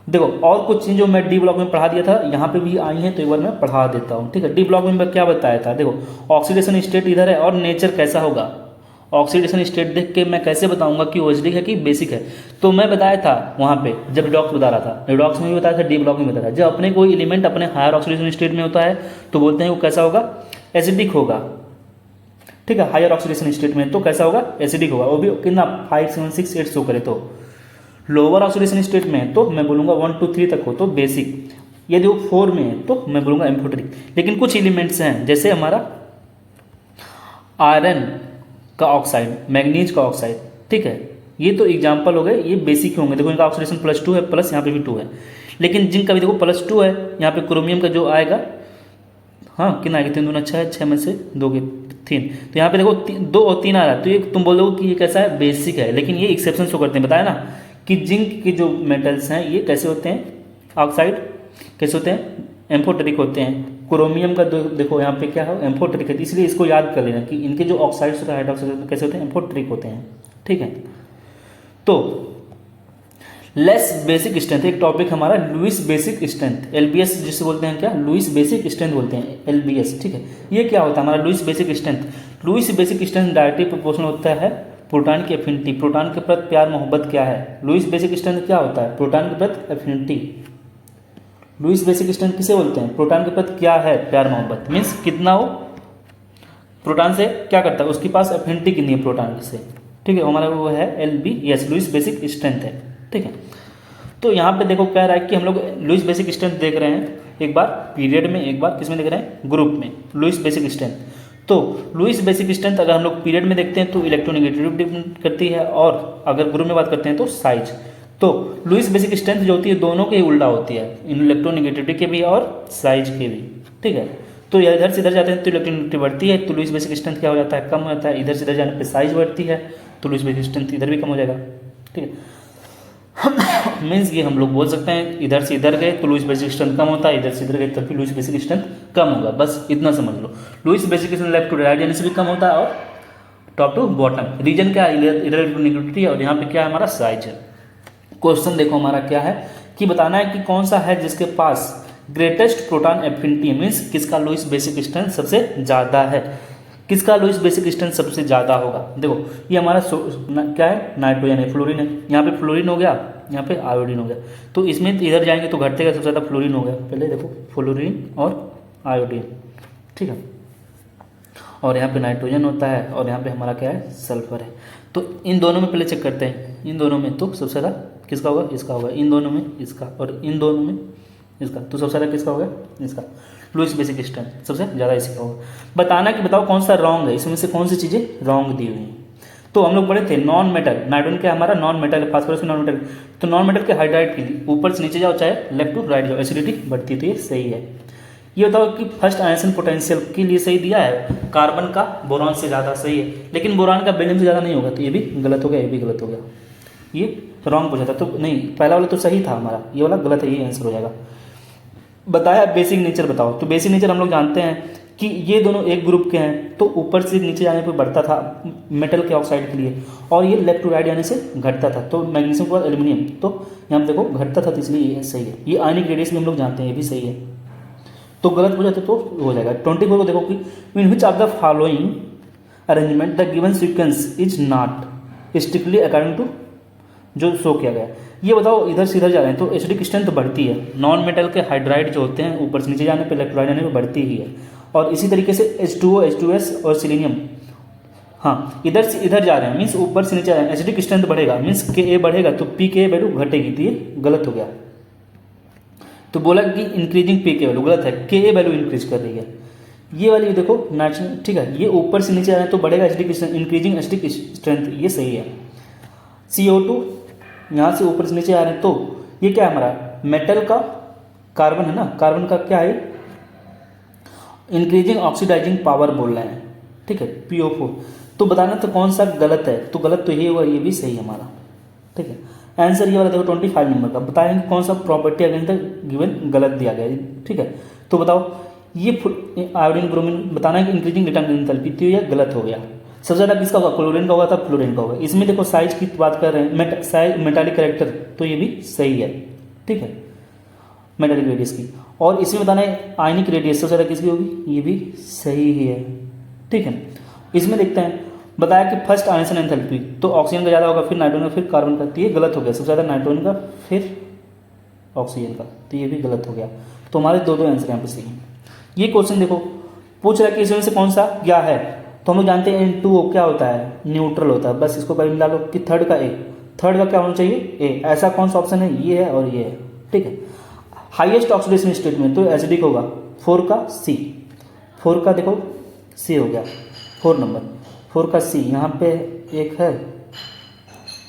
देखो और कुछ चीज़ जो मैं डी ब्लॉक में पढ़ा दिया था यहाँ पे भी आई हैं, तो एक बार मैं पढ़ा देता हूँ। ठीक है, डी ब्लॉक में मैं क्या बताया था, देखो ऑक्सीडेशन स्टेट इधर है और नेचर कैसा होगा, ऑक्सीडेशन स्टेट देख के मैं कैसे बताऊंगा कि वो एसिडिक है कि बेसिक है। तो मैं बताया था वहाँ पे जब रिडॉक्स बता रहा था, रिडॉक्स में भी बताया था, डी ब्लॉक में बताया था, जब अपने कोई एलिमेंट अपने हायर ऑक्सीडेशन स्टेट में होता है तो बोलते हैं वो कैसा होगा, एसिडिक होगा। ठीक है, हायर ऑक्सीडेशन स्टेट में तो कैसा होगा, एसिडिक होगा, वो भी कितना 5, 7, 6, 8 शो करे। तो लोअर ऑक्सीडेशन स्टेट में तो मैं बोलूँगा 1, 2, 3 तक हो तो बेसिक, यदि वो 4 में है तो मैं बोलूँगा एम्फोट्रिक। लेकिन कुछ एलिमेंट्स हैं जैसे हमारा आयरन का ऑक्साइड, मैग्नीज का ऑक्साइड, ठीक है, ये तो एग्जाम्पल हो गए, ये बेसिक होंगे। देखो इनका ऑक्सीडेशन +2 है, प्लस यहाँ पे भी 2 है। लेकिन जिंक का भी देखो +2 है, यहाँ पे क्रोमियम का जो आएगा, हाँ कितना आएगा, 3 दूना 6, 6 में से 2 के 3, तो यहाँ पे देखो 2 और 3 आ रहा है। तो ये तुम बोलोगे कि ये कैसा है, बेसिक है। लेकिन ये एक्सेप्शन शो करते हैं, बताया ना कि जिंक के जो मेटल्स हैं ये कैसे होते हैं, ऑक्साइड कैसे होते हैं, एम्फोट्रिक होते हैं। क्रोमियम का देखो यहाँ पे क्या है, एम्फोट्रिक है, इसलिए इसको याद कर लेना कि इनके जो ऑक्साइड्स होते हैं हाइड्रोक्साइड कैसे होते हैं, एम्फोट्रिक होते हैं। ठीक है, तो लेस बेसिक स्ट्रेंथ एक टॉपिक हमारा, लुईस बेसिक स्ट्रेंथ, LBS जिसे बोलते हैं, क्या लुईस बेसिक स्ट्रेंथ बोलते हैं, LBS। ठीक है, ये क्या होता है हमारा Lewis basic strength. Lewis basic strength directly proportional होता है प्रोटॉन की एफिनिटी, प्रोटॉन के प्रति प्यार मोहब्बत क्या है। लुईस बेसिक स्ट्रेंथ क्या होता है, प्रोटॉन के प्रति एफिनिटी। लुईस बेसिक स्ट्रेंथ किसे बोलते हैं, प्रोटॉन के प्रति क्या है, प्यार मोहब्बत, मीन्स कितना वो प्रोटॉन से क्या करता है, उसके पास एफिनिटी कितनी है प्रोटॉन से। ठीक है, हमारा वो है LBS, लुईस बेसिक स्ट्रेंथ है। ठीक है, तो यहाँ पे देखो कह रहा है कि हम लोग लुईस बेसिक स्ट्रेंथ देख रहे हैं, एक बार पीरियड में, एक बार किस में देख रहे हैं, ग्रुप में, लुईस बेसिक स्ट्रेंथ। तो लुईस बेसिक स्ट्रेंथ अगर हम लोग पीरियड में देखते हैं तो इलेक्ट्रोनेगेटिविटी डिपेंड करती है, और अगर ग्रुप में बात करते हैं तो साइज। तो लुईस बेसिक स्ट्रेंथ जो होती है दोनों के ही उल्टा होती है, इन इलेक्ट्रोनेगेटिविटी के भी और साइज के भी। ठीक है, तो इधर से इधर जाते हैं तो इलेक्ट्रोनेगेटिविटी बढ़ती है, तो लुईस बेसिक स्ट्रेंथ क्या हो जाता है, कम हो जाता है। इधर से इधर जाने पर साइज बढ़ती है तो लुईस बेसिक स्ट्रेंथ इधर भी कम हो जाएगा। ठीक है, मीन्स ये हम लोग बोल सकते हैं इधर से इधर गए तो लुईस बेसिक स्ट्रेंथ कम होता है, इधर से इधर गए तब भी लुईस बेसिक स्ट्रेंथ कम होगा, बस इतना समझ लो। Lewis basic strength left to right जाने से भी कम होता है और टॉप टू बॉटम। रीजन क्या है, इधर इलेक्ट्रोनेगेटिविटी है और यहाँ पे क्या है हमारा साइज है। क्वेश्चन देखो हमारा क्या है कि बताना है कि कौन सा है जिसके पास ग्रेटेस्ट प्रोटॉन एफिनिटी, मीन्स किसका लुईस बेसिक स्ट्रेंथ सबसे ज़्यादा है, किसका लुईस बेसिक स्ट्रेंथ सबसे ज़्यादा होगा। देखो ये हमारा क्या है, नाइट्रोजन है, फ्लोरीन है, यहाँ पे फ्लोरीन हो गया, यहाँ पे आयोडीन हो गया। तो इसमें इधर जाएंगे तो घटतेगा, सबसे ज़्यादा फ्लोरीन हो गया। पहले देखो फ्लोरीन और आयोडीन, ठीक है, और यहाँ पे नाइट्रोजन होता है और यहाँ पे हमारा क्या है, सल्फर है। तो इन दोनों में पहले चेक करते हैं, इन दोनों में तो सबसे ज़्यादा किसका होगा, इसका होगा, इन दोनों में इसका, और इन दोनों में इसका, तो सबसे ज़्यादा किसका होगा, इसका। लुईस बेसिक स्ट्रेंथ सबसे ज़्यादा इसी का होगा। बताना कि बताओ कौन सा रॉन्ग है, इसमें से कौन सी चीज़ें रॉन्ग दी हुई हैं। तो हम लोग पढ़े थे नॉन मेटल, नाइट्रोजन क्या हमारा नॉन मेटल है, फास्फोरस नॉन मेटल। तो नॉन मेटल के हाइड्राइड के लिए ऊपर से नीचे जाओ चाहे लेफ्ट टू राइट जाओ, एसिडिटी बढ़ती है, तो ये सही है। ये बताओ कि फर्स्ट आयन पोटेंशियल के लिए सही दिया है, कार्बन का बोरॉन से ज़्यादा सही है, लेकिन बोरॉन का बेरिलियम से ज़्यादा नहीं होगा, तो ये भी गलत हो गया, ये भी गलत हो गया, ये रॉन्ग पूछा था। तो नहीं, पहला वाला तो सही था हमारा, ये वाला गलत है, ये आंसर हो जाएगा। बताया बेसिक नेचर बताओ, तो बेसिक नेचर हम लोग जानते हैं कि ये दोनों एक ग्रुप के हैं, तो ऊपर से नीचे जाने पर बढ़ता था मेटल के ऑक्साइड के लिए, और ये लेफ्ट टू राइट जाने से घटता था। तो मैग्नीशियम के बाद एल्यूमिनियम, तो यहाँ पे देखो घटता था, तो इसलिए ये सही है। ये आयनिक रेडियस भी हम लोग जानते हैं, ये भी सही है। तो गलत हो जाते तो हो जाएगा। 24 को देखो कि in which of the following arrangement the given sequence is not strictly according to जो शो किया गया। ये बताओ इधर से इधर जा रहे हैं तो एसिडिक स्ट्रेंथ तो बढ़ती है, नॉन मेटल के हाइड्राइड जो होते हैं ऊपर से नीचे जाने पर लेफ्ट राइट जाने पर बढ़ती ही है। और इसी तरीके से H2O H2S और सिलीनियम, हाँ इधर से इधर जा रहे हैं मीन्स ऊपर से नीचे आ रहे हैं, एसिडिक स्ट्रेंथ बढ़ेगा मीन्स Ka बढ़ेगा, तो pKa वैल्यू घटेगी, तो ये गलत हो गया। तो बोला कि इंक्रीजिंग pKa वैल्यू, गलत है, Ka वैल्यू इंक्रीज कर रही है। ये वाली देखो नेचुरल, ठीक है, ये ऊपर से नीचे आ रहे हैं तो बढ़ेगा acidic strength, increasing acidic strength, ये सही है। CO2 यहाँ से ऊपर से नीचे आ रहे हैं, तो ये क्या है हमारा मेटल का कार्बन है ना, कार्बन का क्या है इंक्रीजिंग ऑक्सीडाइजिंग पावर बोल रहे हैं, ठीक है, PO4। तो बताना तो कौन सा गलत है, तो गलत तो ये होगा, ये भी सही है हमारा, ठीक है। आंसर ये वाला देखो 25 नंबर का, बताएंगे कौन सा प्रॉपर्टी अगेंस्ट द गिवन गलत दिया गया है, ठीक है। तो बताओ ये आयोडीन ब्रोमीन बताना है कि इंक्रीजिंग रिटर्न एंथैल्पी, तो ये गलत हो गया। सबसे ज़्यादा किसका होगा, क्लोरीन का होगा था, फ्लोरीन का होगा। इसमें देखो साइज की बात कर रहे हैं, साइज मेटालिक कैरेक्टर, तो ये भी सही है, ठीक है, मेटालिक रेडियस की। और इसमें बताना है आयनिक रेडियस सबसे ज़्यादा किसकी होगी, ये भी सही ही है, ठीक है। इसमें देखते हैं, बताया कि फर्स्ट आयन एंथैल्पी, तो ऑक्सीजन का ज़्यादा होगा, फिर नाइट्रोजन का, फिर कार्बन का, तो ये गलत हो गया, सबसे ज़्यादा नाइट्रोजन का फिर ऑक्सीजन का, तो ये भी गलत हो गया। तो हमारे दो आंसर यहाँ पे सही हैं। ये क्वेश्चन देखो पूछ रहा है कि इसमें से कौन सा क्या है, तो हम लोग जानते हैं N2O क्या होता है, न्यूट्रल होता है, बस इसको पहले मिला लो कि थर्ड का क्या होना चाहिए A, ऐसा कौन सा ऑप्शन है, ये है और ये है, ठीक है। हाईएस्ट ऑक्सीडेशन स्टेट में तो एसिडिक होगा, 4 का C, 4 का देखो C हो गया, 4 नंबर, 4 का C यहाँ पे एक है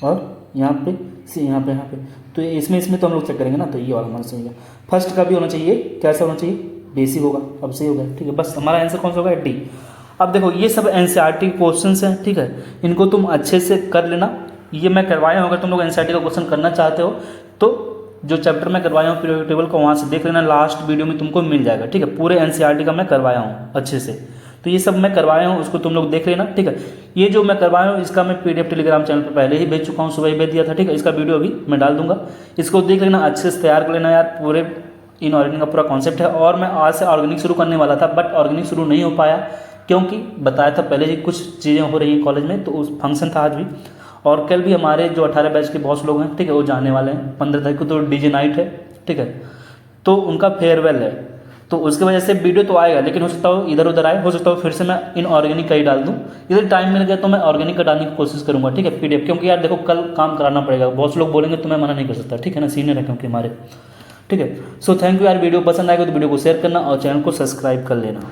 और यहाँ पे C यहाँ पे, तो इसमें तो हम लोग चेक करेंगे ना, तो ये वाला हमारा सही है। फर्स्ट का भी होना चाहिए, कैसा होना चाहिए, बेसिक होगा, अब सही होगा, ठीक है। बस हमारा आंसर कौन सा होगा, D। अब देखो ये सब NCERT क्वेश्चंस हैं, ठीक है, इनको तुम अच्छे से कर लेना, ये मैं करवाया हूँ। अगर तुम लोग NCERT का क्वेश्चन करना चाहते हो तो जो चैप्टर मैं करवाया हूँ पीरियोडिक टेबल को वहाँ से देख लेना, लास्ट वीडियो में तुमको मिल जाएगा, ठीक है। पूरे NCERT का मैं करवाया हूँ अच्छे से, तो ये सब मैं करवाया हूँ, उसको तुम लोग देख लेना, ठीक है। ये जो मैं करवाया हूँ इसका मैं PDF टेलीग्राम चैनल पर पहले ही भेज चुका हूँ, सुबह ही भेज दिया था, ठीक है। इसका वीडियो अभी मैं डाल दूंगा, इसको देख लेना, अच्छे से तैयार कर लेना यार। पूरे इनऑर्गेनिक का पूरा कॉन्सेप्ट है, और मैं आज से ऑर्गेनिक शुरू करने वाला था, बट ऑर्गेनिक शुरू नहीं हो पाया क्योंकि बताया था पहले ही कुछ चीज़ें हो रही हैं कॉलेज में, तो उस फंक्शन था आज भी, और कल भी हमारे जो 18 बैच के बहुत लोग हैं, ठीक है, वो जाने वाले हैं। 15 तारीख को तो DJ नाइट है, ठीक है, तो उनका फेयरवेल है, तो उसकी वजह से वीडियो तो आएगा, लेकिन हो सकता हो इधर उधर आए, हो सकता हो फिर से मैं इनऑर्गेनिक का ही डाल दूँ। इधर टाइम मिल गया तो मैं ऑर्गेनिक का डालने की कोशिश करूँगा, ठीक है, PDF, क्योंकि यार देखो कल काम कराना पड़ेगा, बहुत लोग बोलेंगे तो मैं मना नहीं कर सकता, ठीक है ना, सीनियर है क्योंकि हमारे, ठीक है। सो थैंक यू यार, वीडियो पसंद आएगा तो वीडियो को शेयर करना और चैनल को सब्सक्राइब कर लेना।